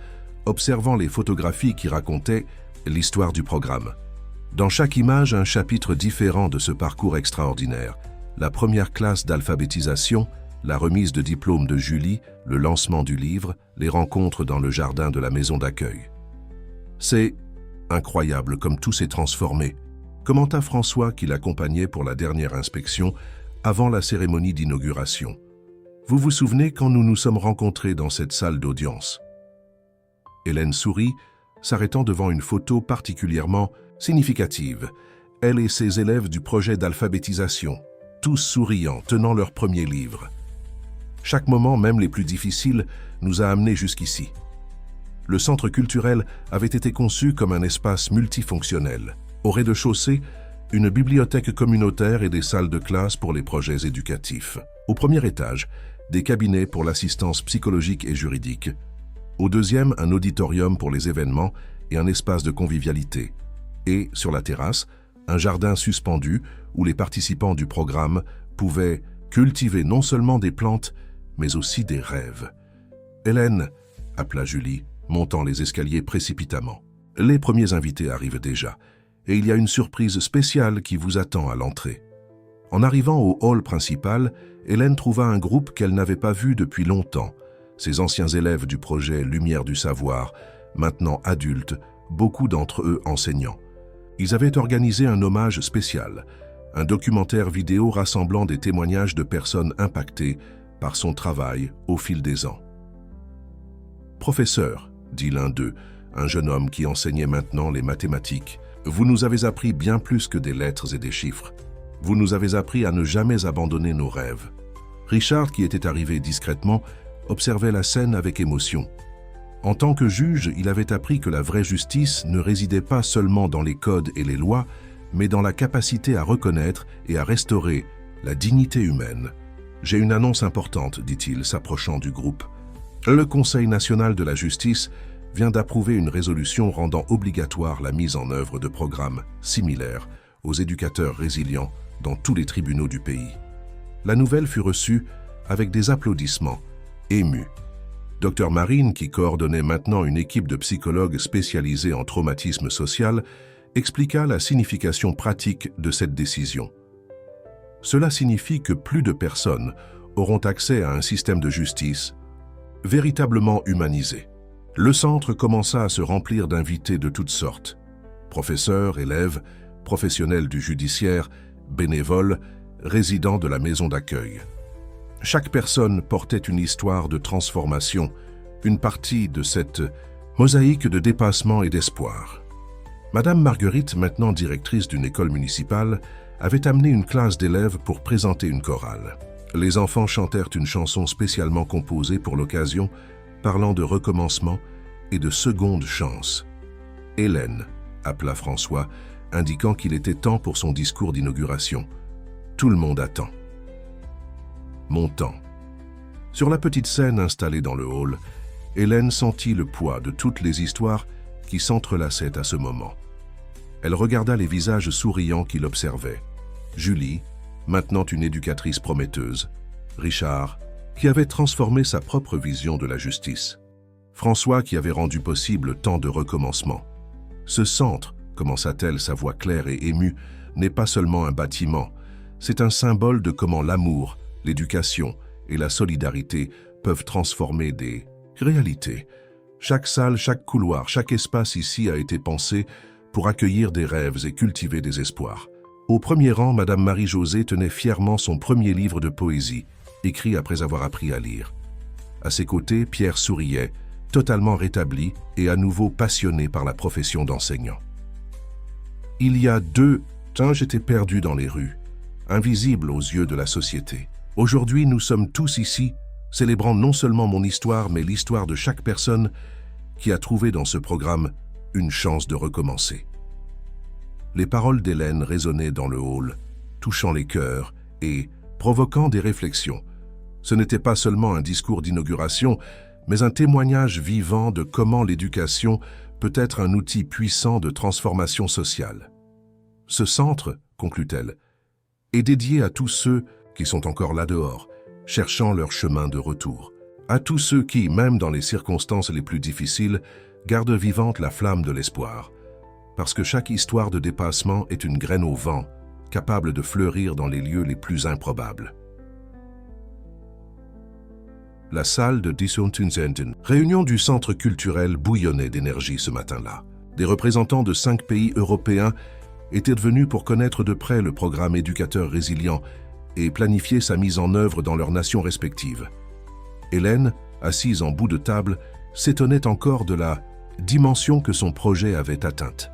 observant les photographies qui racontaient l'histoire du programme. Dans chaque image, un chapitre différent de ce parcours extraordinaire. La première classe d'alphabétisation, la remise de diplôme de Julie, le lancement du livre, les rencontres dans le jardin de la maison d'accueil. « C'est incroyable comme tout s'est transformé », commenta François qui l'accompagnait pour la dernière inspection avant la cérémonie d'inauguration. « Vous vous souvenez quand nous nous sommes rencontrés dans cette salle d'audience ?» Hélène sourit, s'arrêtant devant une photo particulièrement significative. Elle et ses élèves du projet d'alphabétisation, tous souriants, tenant leur premier livre. Chaque moment, même les plus difficiles, nous a amenés jusqu'ici. Le centre culturel avait été conçu comme un espace multifonctionnel. Au rez-de-chaussée, une bibliothèque communautaire et des salles de classe pour les projets éducatifs. Au premier étage, des cabinets pour l'assistance psychologique et juridique. Au deuxième, un auditorium pour les événements et un espace de convivialité. Et, sur la terrasse, un jardin suspendu où les participants du programme pouvaient cultiver non seulement des plantes, mais aussi des rêves. « Hélène !» appela Julie, montant les escaliers précipitamment. Les premiers invités arrivent déjà. et il y a une surprise spéciale qui vous attend à l'entrée. En arrivant au hall principal, Hélène trouva un groupe qu'elle n'avait pas vu depuis longtemps. Ses anciens élèves du projet Lumière du Savoir, maintenant adultes, beaucoup d'entre eux enseignants. Ils avaient organisé un hommage spécial, un documentaire vidéo rassemblant des témoignages de personnes impactées par son travail au fil des ans. « Professeur, dit l'un d'eux, un jeune homme qui enseignait maintenant les mathématiques, vous nous avez appris bien plus que des lettres et des chiffres. Vous nous avez appris à ne jamais abandonner nos rêves. » Richard, qui était arrivé discrètement, observait la scène avec émotion. En tant que juge, il avait appris que la vraie justice ne résidait pas seulement dans les codes et les lois, mais dans la capacité à reconnaître et à restaurer la dignité humaine. « J'ai une annonce importante, dit-il, s'approchant du groupe. Le Conseil national de la justice vient d'approuver une résolution rendant obligatoire la mise en œuvre de programmes similaires aux éducateurs résilients dans tous les tribunaux du pays. » La nouvelle fut reçue avec des applaudissements, émus. Dr Marine, qui coordonnait maintenant une équipe de psychologues spécialisés en traumatisme social, expliqua la signification pratique de cette décision. Cela signifie que plus de personnes auront accès à un système de justice véritablement humanisé. Le centre commença à se remplir d'invités de toutes sortes. Professeurs, élèves, professionnels du judiciaire, bénévoles, résidents de la maison d'accueil. Chaque personne portait une histoire de transformation, une partie de cette mosaïque de dépassement et d'espoir. Madame Marguerite, maintenant directrice d'une école municipale, avait amené une classe d'élèves pour présenter une chorale. Les enfants chantèrent une chanson spécialement composée pour l'occasion, parlant de recommencement et de seconde chance. « Hélène » appela François, indiquant qu'il était temps pour son discours d'inauguration. Tout le monde attend. Montant. Sur la petite scène installée dans le hall, Hélène sentit le poids de toutes les histoires qui s'entrelaçaient à ce moment. Elle regarda les visages souriants qui l'observaient. Julie, maintenant une éducatrice prometteuse. Richard, qui avait transformé sa propre vision de la justice. François, qui avait rendu possible tant de recommencements. Ce centre, commença-t-elle sa voix claire et émue, n'est pas seulement un bâtiment, c'est un symbole de comment l'amour, l'éducation et la solidarité peuvent transformer des réalités. Chaque salle, chaque couloir, chaque espace ici a été pensé pour accueillir des rêves et cultiver des espoirs. Au premier rang, Madame Marie-Josée tenait fièrement son premier livre de poésie, écrit après avoir appris à lire. À ses côtés, Pierre souriait, totalement rétabli et à nouveau passionné par la profession d'enseignant. Il y a 2 ans, j'étais perdu dans les rues, invisible aux yeux de la société. Aujourd'hui, nous sommes tous ici, célébrant non seulement mon histoire, mais l'histoire de chaque personne qui a trouvé dans ce programme une chance de recommencer. Les paroles d'Hélène résonnaient dans le hall, touchant les cœurs et provoquant des réflexions. Ce n'était pas seulement un discours d'inauguration, mais un témoignage vivant de comment l'éducation peut être un outil puissant de transformation sociale. Ce centre, conclut-elle, est dédié à tous ceux qui sont encore là dehors, cherchant leur chemin de retour. À tous ceux qui, même dans les circonstances les plus difficiles, gardent vivante la flamme de l'espoir. Parce que chaque histoire de dépassement est une graine au vent, capable de fleurir dans les lieux les plus improbables. La salle de Disontunzenden, réunion du centre culturel, bouillonnait d'énergie ce matin-là. Des représentants de 5 pays européens étaient venus pour connaître de près le programme éducateur résilient et planifier sa mise en œuvre dans leurs nations respectives. Hélène, assise en bout de table, s'étonnait encore de la dimension que son projet avait atteinte.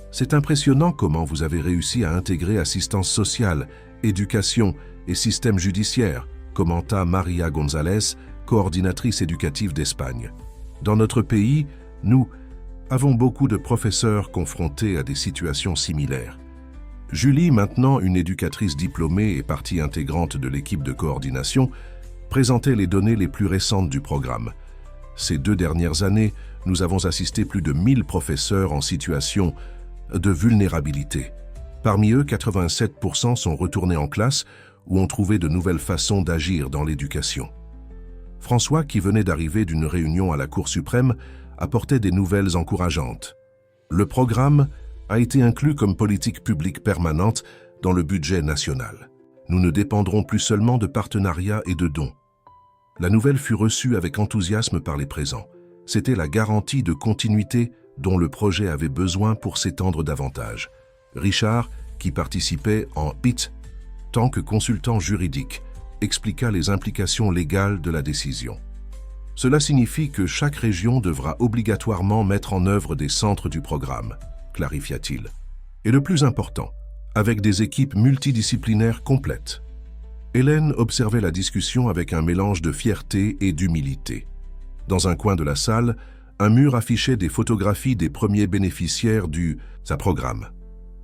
« C'est impressionnant comment vous avez réussi à intégrer assistance sociale, éducation et système judiciaire », commenta Maria González, coordinatrice éducative d'Espagne. « Dans notre pays, nous avons beaucoup de professeurs confrontés à des situations similaires. » Julie, maintenant une éducatrice diplômée et partie intégrante de l'équipe de coordination, présentait les données les plus récentes du programme. Ces 2 dernières années, nous avons assisté plus de 1000 professeurs en situation de vulnérabilité. Parmi eux, 87% sont retournés en classe ou ont trouvé de nouvelles façons d'agir dans l'éducation. François, qui venait d'arriver d'une réunion à la Cour suprême, apportait des nouvelles encourageantes. Le programme a été inclus comme politique publique permanente dans le budget national. Nous ne dépendrons plus seulement de partenariats et de dons. La nouvelle fut reçue avec enthousiasme par les présents. C'était la garantie de continuité dont le projet avait besoin pour s'étendre davantage. Richard, qui participait en IT, tant que consultant juridique, expliqua les implications légales de la décision. Cela signifie que chaque région devra obligatoirement mettre en œuvre des centres du programme, clarifia-t-il. Et le plus important, avec des équipes multidisciplinaires complètes. Hélène observait la discussion avec un mélange de fierté et d'humilité. Dans un coin de la salle, un mur affichait des photographies des premiers bénéficiaires sa programme.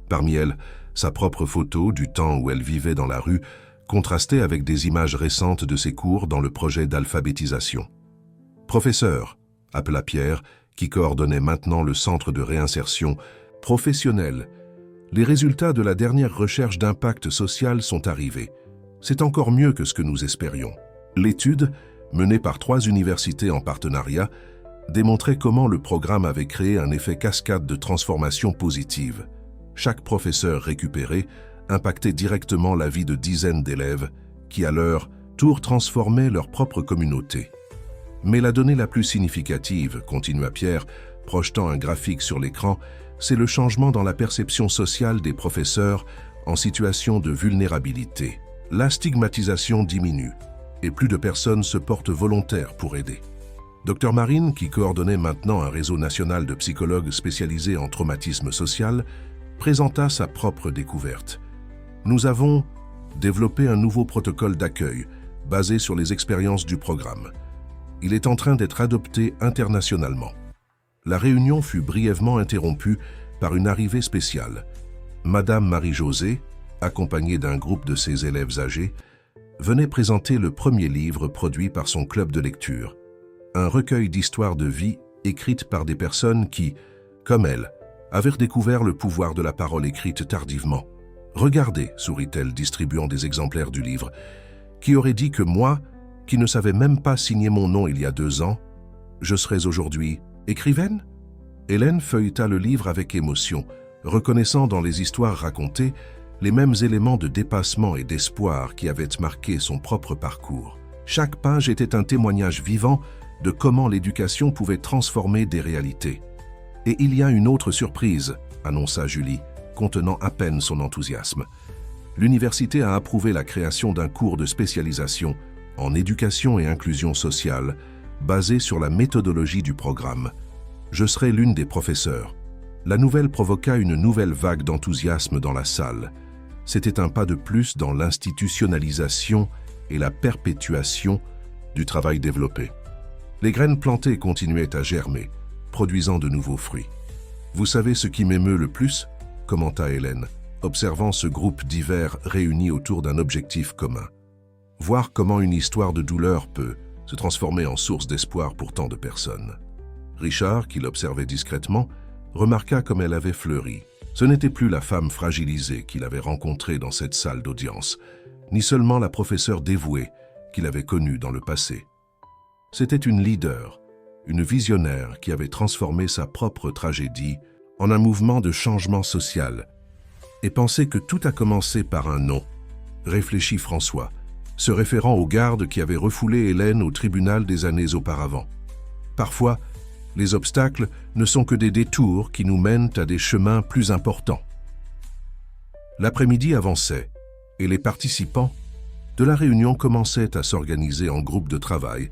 Parmi elles, sa propre photo du temps où elle vivait dans la rue contrastait avec des images récentes de ses cours dans le projet d'alphabétisation. « Professeur », appela Pierre, qui coordonnait maintenant le centre de réinsertion professionnelle. Les résultats de la dernière recherche d'impact social sont arrivés. C'est encore mieux que ce que nous espérions. L'étude, menée par 3 universités en partenariat, démontrait comment le programme avait créé un effet cascade de transformation positive. Chaque professeur récupéré impactait directement la vie de dizaines d'élèves qui, à leur tour, transformaient leur propre communauté. Mais la donnée la plus significative, continua Pierre, projetant un graphique sur l'écran, c'est le changement dans la perception sociale des professeurs en situation de vulnérabilité. La stigmatisation diminue et plus de personnes se portent volontaires pour aider. Dr Marine, qui coordonnait maintenant un réseau national de psychologues spécialisés en traumatisme social, présenta sa propre découverte. Nous avons développé un nouveau protocole d'accueil basé sur les expériences du programme. Il est en train d'être adopté internationalement. La réunion fut brièvement interrompue par une arrivée spéciale. Madame Marie-Josée, accompagnée d'un groupe de ses élèves âgés, venait présenter le premier livre produit par son club de lecture, un recueil d'histoires de vie écrites par des personnes qui, comme elle, avaient découvert le pouvoir de la parole écrite tardivement. « Regardez », sourit-elle, distribuant des exemplaires du livre, « qui aurait dit que moi, qui ne savais même pas signer mon nom il y a 2 ans, je serais aujourd'hui écrivaine ?» Hélène feuilleta le livre avec émotion, reconnaissant dans les histoires racontées les mêmes éléments de dépassement et d'espoir qui avaient marqué son propre parcours. Chaque page était un témoignage vivant de comment l'éducation pouvait transformer des réalités. « Et il y a une autre surprise », annonça Julie, contenant à peine son enthousiasme. L'université a approuvé la création d'un cours de spécialisation en éducation et inclusion sociale basé sur la méthodologie du programme. Je serai l'une des professeurs. La nouvelle provoqua une nouvelle vague d'enthousiasme dans la salle. C'était un pas de plus dans l'institutionnalisation et la perpétuation du travail développé. Les graines plantées continuaient à germer, produisant de nouveaux fruits. « Vous savez ce qui m'émeut le plus ?» commenta Hélène, observant ce groupe divers réunis autour d'un objectif commun. Voir comment une histoire de douleur peut se transformer en source d'espoir pour tant de personnes. Richard, qui l'observait discrètement, remarqua comme elle avait fleuri. Ce n'était plus la femme fragilisée qu'il avait rencontrée dans cette salle d'audience, ni seulement la professeure dévouée qu'il avait connue dans le passé. C'était une leader, une visionnaire qui avait transformé sa propre tragédie en un mouvement de changement social. Et penser que tout a commencé par un nom, réfléchit François, se référant aux gardes qui avaient refoulé Hélène au tribunal des années auparavant. Parfois, les obstacles ne sont que des détours qui nous mènent à des chemins plus importants. L'après-midi avançait et les participants de la réunion commençaient à s'organiser en groupes de travail,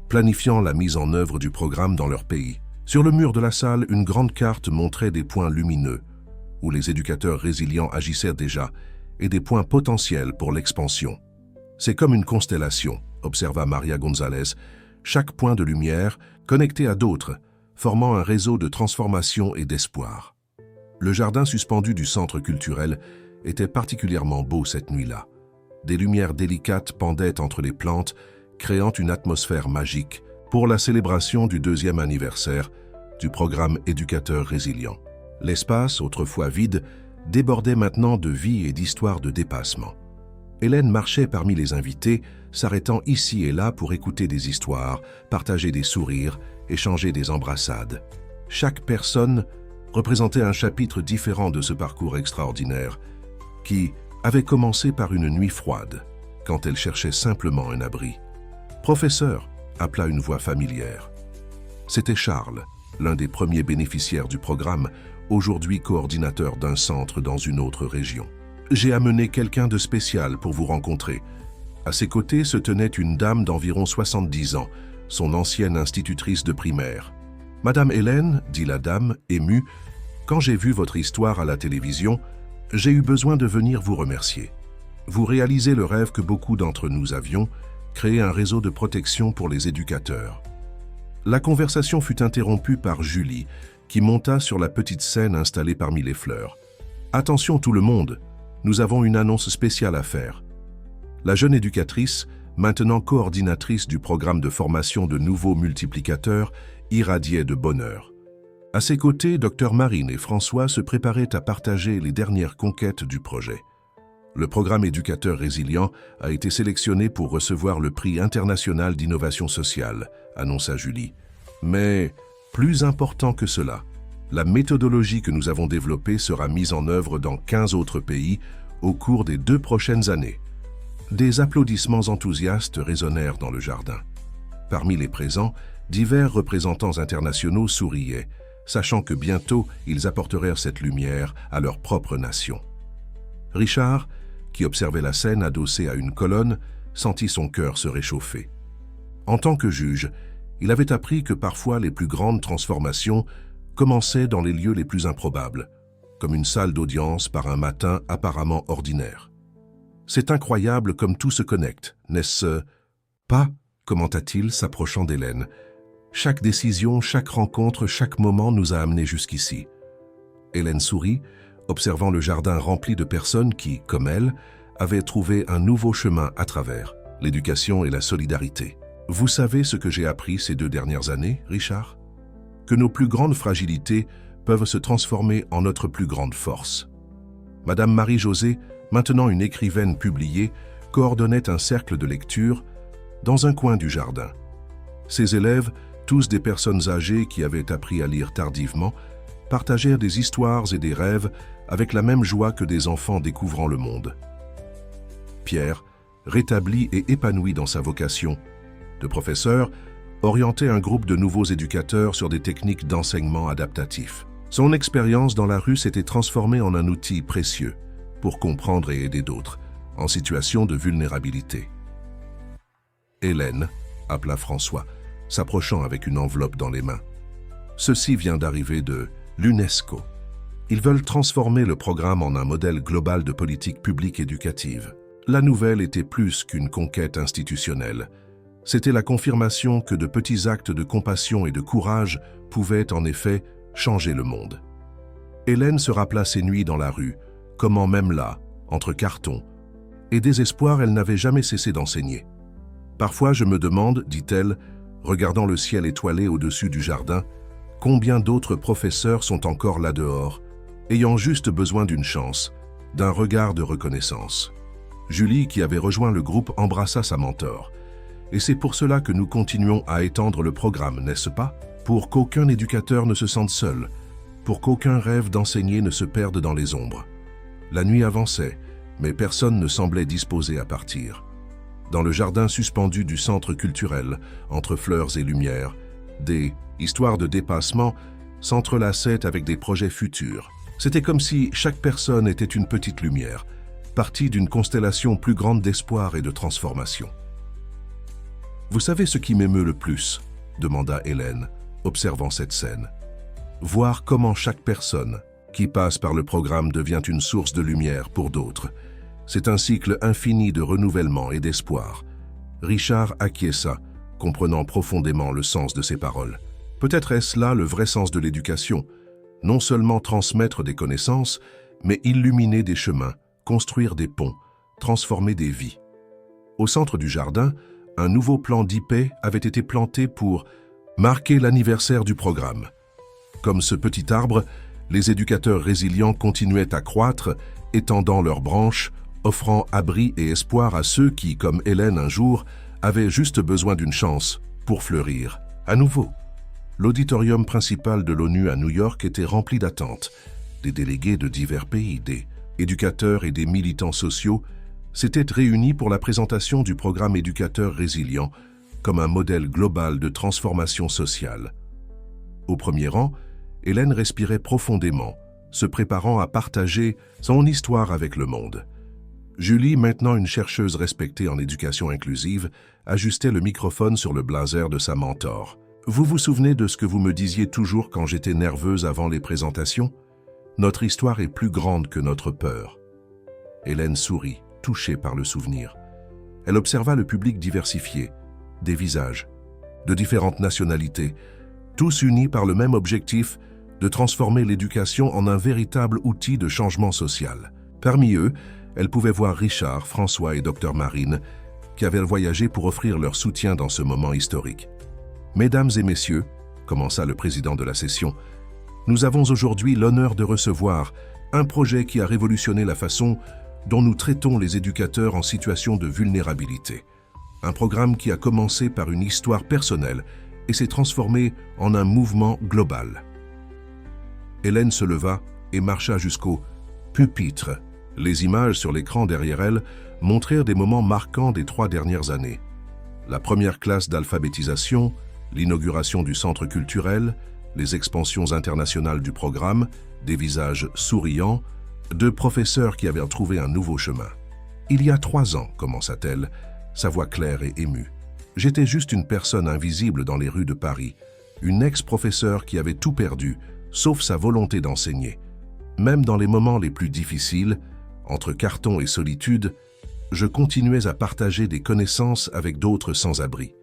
planifiant la mise en œuvre du programme dans leur pays. Sur le mur de la salle, une grande carte montrait des points lumineux, où les éducateurs résilients agissaient déjà, et des points potentiels pour l'expansion. C'est comme une constellation, observa Maria González, chaque point de lumière connecté à d'autres, formant un réseau de transformation et d'espoir. Le jardin suspendu du centre culturel était particulièrement beau cette nuit-là. Des lumières délicates pendaient entre les plantes, créant une atmosphère magique pour la célébration du 2e anniversaire du programme Éducateurs résilients. L'espace, autrefois vide, débordait maintenant de vie et d'histoires de dépassement. Hélène marchait parmi les invités, s'arrêtant ici et là pour écouter des histoires, partager des sourires, échanger des embrassades. Chaque personne représentait un chapitre différent de ce parcours extraordinaire qui avait commencé par une nuit froide, quand elle cherchait simplement un abri. « Professeur !» appela une voix familière. C'était Charles, l'un des premiers bénéficiaires du programme, aujourd'hui coordinateur d'un centre dans une autre région. « J'ai amené quelqu'un de spécial pour vous rencontrer. » À ses côtés se tenait une dame d'environ 70 ans, son ancienne institutrice de primaire. « Madame Hélène, dit la dame, émue, quand j'ai vu votre histoire à la télévision, j'ai eu besoin de venir vous remercier. Vous réalisez le rêve que beaucoup d'entre nous avions, créer un réseau de protection pour les éducateurs. » La conversation fut interrompue par Julie, qui monta sur la petite scène installée parmi les fleurs. « Attention tout le monde, nous avons une annonce spéciale à faire. » La jeune éducatrice, maintenant coordinatrice du programme de formation de nouveaux multiplicateurs, irradiait de bonheur. À ses côtés, Dr Marine et François se préparaient à partager les dernières conquêtes du projet. Le programme Éducateur Résilient a été sélectionné pour recevoir le prix international d'innovation sociale, annonça Julie. Mais, plus important que cela, la méthodologie que nous avons développée sera mise en œuvre dans 15 autres pays au cours des 2 prochaines années. Des applaudissements enthousiastes résonnèrent dans le jardin. Parmi les présents, divers représentants internationaux souriaient, sachant que bientôt ils apportèrent cette lumière à leur propre nation. Richard, qui observait la scène adossée à une colonne, sentit son cœur se réchauffer. En tant que juge, il avait appris que parfois les plus grandes transformations commençaient dans les lieux les plus improbables, comme une salle d'audience par un matin apparemment ordinaire. « C'est incroyable comme tout se connecte, n'est-ce pas ?» commenta-t-il, s'approchant d'Hélène. « Chaque décision, chaque rencontre, chaque moment nous a amenés jusqu'ici. » Hélène sourit, observant le jardin rempli de personnes qui, comme elle, avaient trouvé un nouveau chemin à travers l'éducation et la solidarité. « Vous savez ce que j'ai appris ces 2 dernières années, Richard? Que nos plus grandes fragilités peuvent se transformer en notre plus grande force. » Madame Marie-Josée, maintenant une écrivaine publiée, coordonnait un cercle de lecture dans un coin du jardin. Ses élèves, tous des personnes âgées qui avaient appris à lire tardivement, partagèrent des histoires et des rêves avec la même joie que des enfants découvrant le monde. Pierre, rétabli et épanoui dans sa vocation de professeur, orientait un groupe de nouveaux éducateurs sur des techniques d'enseignement adaptatif. Son expérience dans la rue s'était transformée en un outil précieux pour comprendre et aider d'autres en situation de vulnérabilité. « Hélène » appela François, s'approchant avec une enveloppe dans les mains. « Ceci vient d'arriver de l'UNESCO. Ils veulent transformer le programme en un modèle global de politique publique éducative. » La nouvelle était plus qu'une conquête institutionnelle. C'était la confirmation que de petits actes de compassion et de courage pouvaient en effet changer le monde. Hélène se rappela ses nuits dans la rue, comment même là, entre cartons, et désespoir, elle n'avait jamais cessé d'enseigner. « Parfois je me demande, dit-elle, regardant le ciel étoilé au-dessus du jardin, combien d'autres professeurs sont encore là dehors, ayant juste besoin d'une chance, d'un regard de reconnaissance. » Julie, qui avait rejoint le groupe, embrassa sa mentor. Et c'est pour cela que nous continuons à étendre le programme, n'est-ce pas? Pour qu'aucun éducateur ne se sente seul, pour qu'aucun rêve d'enseigner ne se perde dans les ombres. La nuit avançait, mais personne ne semblait disposé à partir. Dans le jardin suspendu du centre culturel, entre fleurs et lumières, des histoires de dépassement s'entrelaçaient avec des projets futurs. C'était comme si chaque personne était une petite lumière, partie d'une constellation plus grande d'espoir et de transformation. « Vous savez ce qui m'émeut le plus ?» demanda Hélène, observant cette scène. « Voir comment chaque personne qui passe par le programme devient une source de lumière pour d'autres. C'est un cycle infini de renouvellement et d'espoir. » Richard acquiesça, comprenant profondément le sens de ses paroles. Peut-être est-ce là le vrai sens de l'éducation, non seulement transmettre des connaissances, mais illuminer des chemins, construire des ponts, transformer des vies. Au centre du jardin, un nouveau plan d'IP avait été planté pour marquer l'anniversaire du programme. Comme ce petit arbre, les éducateurs résilients continuaient à croître, étendant leurs branches, offrant abri et espoir à ceux qui, comme Hélène un jour, avaient juste besoin d'une chance pour fleurir à nouveau. L'auditorium principal de l'ONU à New York était rempli d'attentes. Des délégués de divers pays, des éducateurs et des militants sociaux s'étaient réunis pour la présentation du programme Éducateurs résilients comme un modèle global de transformation sociale. Au premier rang, Hélène respirait profondément, se préparant à partager son histoire avec le monde. Julie, maintenant une chercheuse respectée en éducation inclusive, ajustait le microphone sur le blazer de sa mentor. « Vous vous souvenez de ce que vous me disiez toujours quand j'étais nerveuse avant les présentations? Notre histoire est plus grande que notre peur. » Hélène sourit, touchée par le souvenir. Elle observa le public diversifié, des visages, de différentes nationalités, tous unis par le même objectif de transformer l'éducation en un véritable outil de changement social. Parmi eux, elle pouvait voir Richard, François et Dr Marine, qui avaient voyagé pour offrir leur soutien dans ce moment historique. « Mesdames et messieurs, » commença le président de la session, « nous avons aujourd'hui l'honneur de recevoir un projet qui a révolutionné la façon dont nous traitons les éducateurs en situation de vulnérabilité. Un programme qui a commencé par une histoire personnelle et s'est transformé en un mouvement global. » Hélène se leva et marcha jusqu'au pupitre. Les images sur l'écran derrière elle montrèrent des moments marquants des 3 dernières années. La première classe d'alphabétisation, l'inauguration du centre culturel, les expansions internationales du programme, des visages souriants, 2 professeurs qui avaient trouvé un nouveau chemin. « Il y a 3 ans, commença-t-elle, sa voix claire et émue. J'étais juste une personne invisible dans les rues de Paris, une ex-professeure qui avait tout perdu, sauf sa volonté d'enseigner. Même dans les moments les plus difficiles, entre carton et solitude, je continuais à partager des connaissances avec d'autres sans-abri. »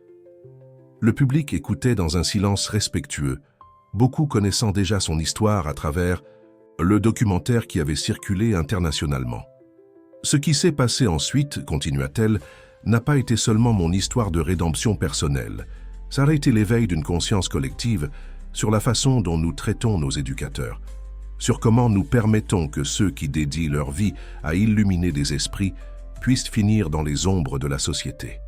Le public écoutait dans un silence respectueux, beaucoup connaissant déjà son histoire à travers le documentaire qui avait circulé internationalement. « Ce qui s'est passé ensuite, continua-t-elle, n'a pas été seulement mon histoire de rédemption personnelle. Ça a été l'éveil d'une conscience collective sur la façon dont nous traitons nos éducateurs, sur comment nous permettons que ceux qui dédient leur vie à illuminer des esprits puissent finir dans les ombres de la société. »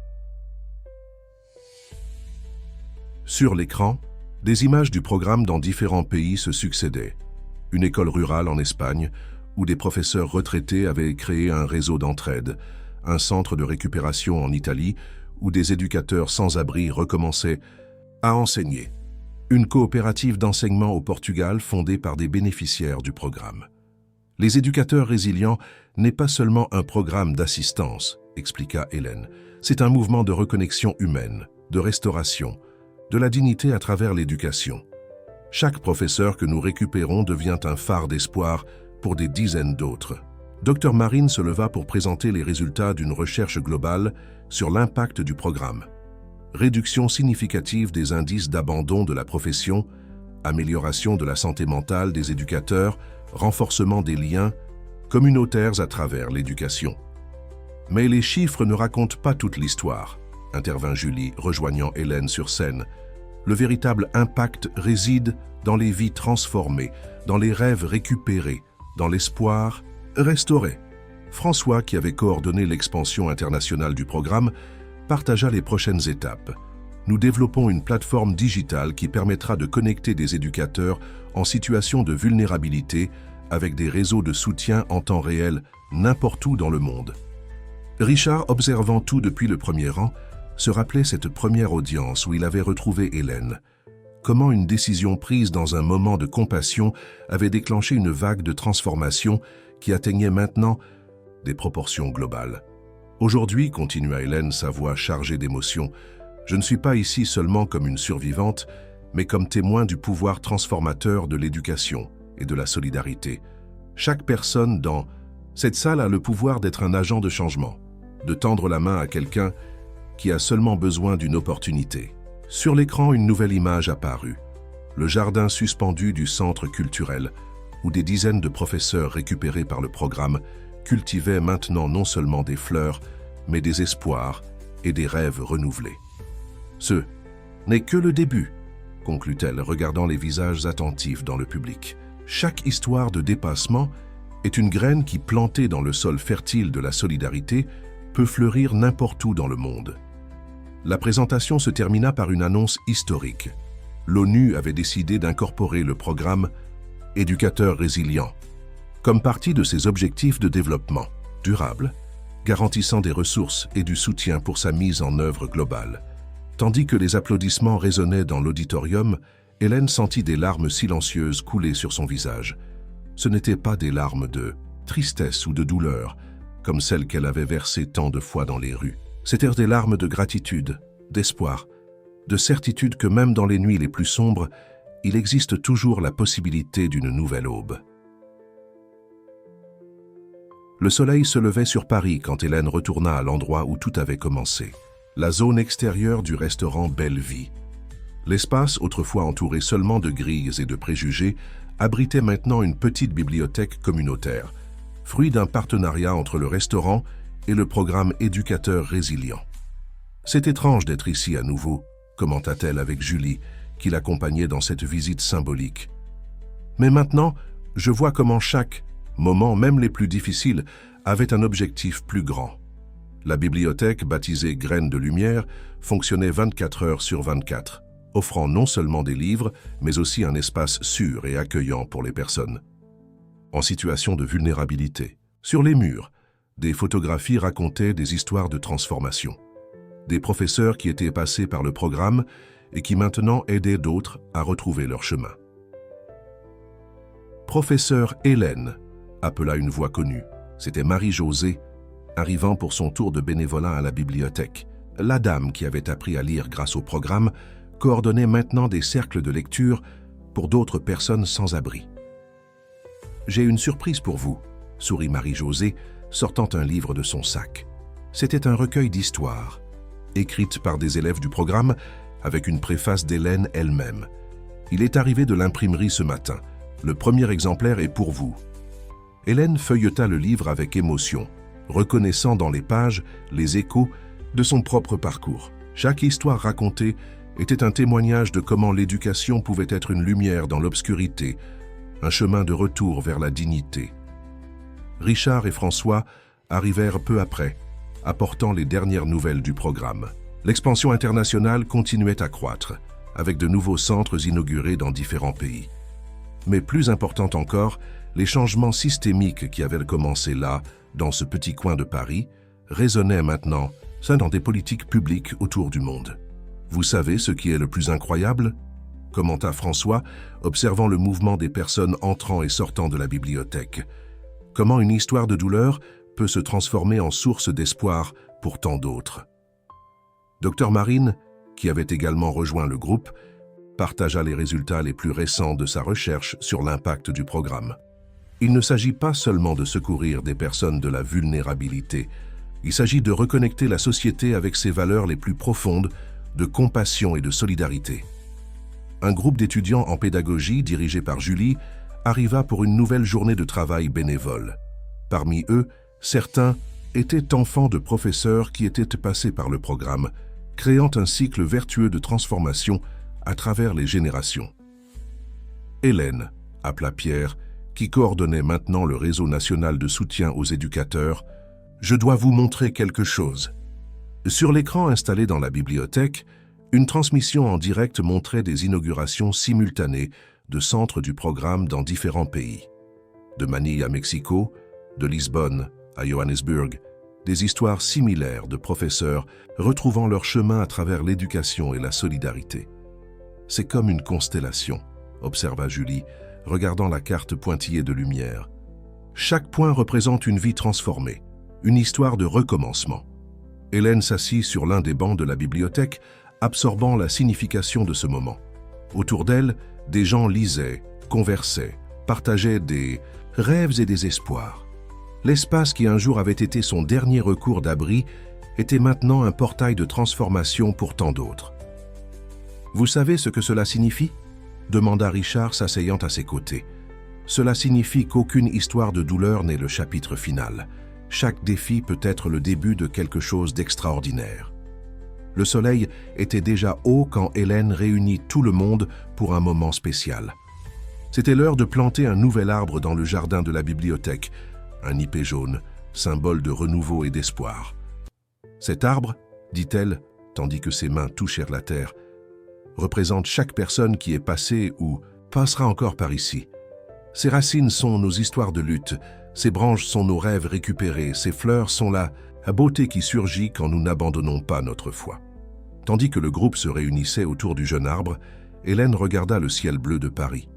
Sur l'écran, des images du programme dans différents pays se succédaient. Une école rurale en Espagne, où des professeurs retraités avaient créé un réseau d'entraide, un centre de récupération en Italie, où des éducateurs sans-abri recommençaient à enseigner, une coopérative d'enseignement au Portugal fondée par des bénéficiaires du programme. Les éducateurs résilients n'est pas seulement un programme d'assistance, expliqua Hélène, c'est un mouvement de reconnexion humaine, de restauration, de la dignité à travers l'éducation. Chaque professeur que nous récupérons devient un phare d'espoir pour des dizaines d'autres. Dr Marine se leva pour présenter les résultats d'une recherche globale sur l'impact du programme. Réduction significative des indices d'abandon de la profession, amélioration de la santé mentale des éducateurs, renforcement des liens communautaires à travers l'éducation. Mais les chiffres ne racontent pas toute l'histoire, intervint Julie, rejoignant Hélène sur scène. Le véritable impact réside dans les vies transformées, dans les rêves récupérés, dans l'espoir restauré. François, qui avait coordonné l'expansion internationale du programme, partagea les prochaines étapes. Nous développons une plateforme digitale qui permettra de connecter des éducateurs en situation de vulnérabilité avec des réseaux de soutien en temps réel n'importe où dans le monde. Richard, observant tout depuis le premier rang, se rappelait cette première audience où il avait retrouvé Hélène. Comment une décision prise dans un moment de compassion avait déclenché une vague de transformation qui atteignait maintenant des proportions globales. Aujourd'hui, continua Hélène, sa voix chargée d'émotion, je ne suis pas ici seulement comme une survivante, mais comme témoin du pouvoir transformateur de l'éducation et de la solidarité. Chaque personne dans cette salle a le pouvoir d'être un agent de changement, de tendre la main à quelqu'un qui a seulement besoin d'une opportunité. Sur l'écran, une nouvelle image apparut. Le jardin suspendu du centre culturel, où des dizaines de professeurs récupérés par le programme cultivaient maintenant non seulement des fleurs, mais des espoirs et des rêves renouvelés. Ce n'est que le début, conclut-elle, regardant les visages attentifs dans le public. Chaque histoire de dépassement est une graine qui, plantée dans le sol fertile de la solidarité, peut fleurir n'importe où dans le monde. La présentation se termina par une annonce historique. l'ONU avait décidé d'incorporer le programme Éducateur résilient comme partie de ses objectifs de développement durable, garantissant des ressources et du soutien pour sa mise en œuvre globale. Tandis que les applaudissements résonnaient dans l'auditorium, Hélène sentit des larmes silencieuses couler sur son visage. Ce n'étaient pas des larmes de tristesse ou de douleur, comme celles qu'elle avait versées tant de fois dans les rues. C'étaient des larmes de gratitude, d'espoir, de certitude que même dans les nuits les plus sombres, il existe toujours la possibilité d'une nouvelle aube. Le soleil se levait sur Paris quand Hélène retourna à l'endroit où tout avait commencé, la zone extérieure du restaurant Belle Vie. L'espace, autrefois entouré seulement de grilles et de préjugés, abritait maintenant une petite bibliothèque communautaire, fruit d'un partenariat entre le restaurant et le programme Éducateur résilient. « C'est étrange d'être ici à nouveau », commenta-t-elle avec Julie, qui l'accompagnait dans cette visite symbolique. « Mais maintenant, je vois comment chaque moment, même les plus difficiles, avait un objectif plus grand. La bibliothèque, baptisée Graines de Lumière, fonctionnait 24 heures sur 24, offrant non seulement des livres, mais aussi un espace sûr et accueillant pour les personnes en situation de vulnérabilité. Sur les murs, des photographies racontaient des histoires de transformation. Des professeurs qui étaient passés par le programme et qui maintenant aidaient d'autres à retrouver leur chemin. Professeur Hélène, appela une voix connue. C'était Marie-Josée, arrivant pour son tour de bénévolat à la bibliothèque. La dame qui avait appris à lire grâce au programme coordonnait maintenant des cercles de lecture pour d'autres personnes sans abri. « J'ai une surprise pour vous », sourit Marie-Josée, sortant un livre de son sac. C'était un recueil d'histoires, écrites par des élèves du programme avec une préface d'Hélène elle-même. Il est arrivé de l'imprimerie ce matin. Le premier exemplaire est pour vous. Hélène feuilleta le livre avec émotion, reconnaissant dans les pages les échos de son propre parcours. Chaque histoire racontée était un témoignage de comment l'éducation pouvait être une lumière dans l'obscurité, un chemin de retour vers la dignité. Richard et François arrivèrent peu après, apportant les dernières nouvelles du programme. L'expansion internationale continuait à croître, avec de nouveaux centres inaugurés dans différents pays. Mais plus important encore, les changements systémiques qui avaient commencé là, dans ce petit coin de Paris, résonnaient maintenant dans des politiques publiques autour du monde. « Vous savez ce qui est le plus incroyable ?» commenta François, observant le mouvement des personnes entrant et sortant de la bibliothèque. « Comment une histoire de douleur peut se transformer en source d'espoir pour tant d'autres. » Dr Marine, qui avait également rejoint le groupe, partagea les résultats les plus récents de sa recherche sur l'impact du programme. Il ne s'agit pas seulement de secourir des personnes de la vulnérabilité, il s'agit de reconnecter la société avec ses valeurs les plus profondes de compassion et de solidarité. Un groupe d'étudiants en pédagogie, dirigé par Julie, arriva pour une nouvelle journée de travail bénévole. Parmi eux, certains étaient enfants de professeurs qui étaient passés par le programme, créant un cycle vertueux de transformation à travers les générations. Hélène, appela Pierre, qui coordonnait maintenant le réseau national de soutien aux éducateurs, « Je dois vous montrer quelque chose. » Sur l'écran installé dans la bibliothèque, une transmission en direct montrait des inaugurations simultanées de centres du programme dans différents pays. De Manille à Mexico, de Lisbonne à Johannesburg, des histoires similaires de professeurs retrouvant leur chemin à travers l'éducation et la solidarité. « C'est comme une constellation », observa Julie, regardant la carte pointillée de lumière. « Chaque point représente une vie transformée, une histoire de recommencement. » Hélène s'assit sur l'un des bancs de la bibliothèque, absorbant la signification de ce moment. Autour d'elle, des gens lisaient, conversaient, partageaient des rêves et des espoirs. L'espace qui un jour avait été son dernier recours d'abri était maintenant un portail de transformation pour tant d'autres. « Vous savez ce que cela signifie ?» demanda Richard s'asseyant à ses côtés. « Cela signifie qu'aucune histoire de douleur n'est le chapitre final. Chaque défi peut être le début de quelque chose d'extraordinaire. » Le soleil était déjà haut quand Hélène réunit tout le monde pour un moment spécial. C'était l'heure de planter un nouvel arbre dans le jardin de la bibliothèque, un ipé jaune, symbole de renouveau et d'espoir. « Cet arbre, dit-elle, tandis que ses mains touchèrent la terre, représente chaque personne qui est passée ou passera encore par ici. Ces racines sont nos histoires de lutte, ces branches sont nos rêves récupérés, ces fleurs sont la beauté qui surgit quand nous n'abandonnons pas notre foi. Tandis que le groupe se réunissait autour du jeune arbre, Hélène regarda le ciel bleu de Paris.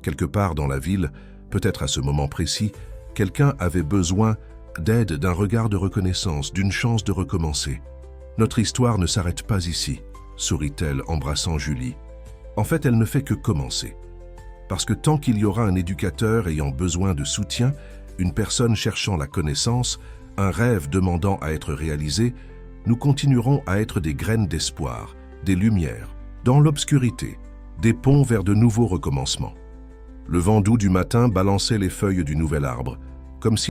Quelque part dans la ville, peut-être à ce moment précis, quelqu'un avait besoin d'aide, d'un regard de reconnaissance, d'une chance de recommencer. Notre histoire ne s'arrête pas ici, sourit-elle, embrassant Julie. En fait, elle ne fait que commencer. Parce que tant qu'il y aura un éducateur ayant besoin de soutien, une personne cherchant la connaissance, un rêve demandant à être réalisé, nous continuerons à être des graines d'espoir, des lumières, dans l'obscurité, des ponts vers de nouveaux recommencements. Le vent doux du matin balançait les feuilles du nouvel arbre, comme si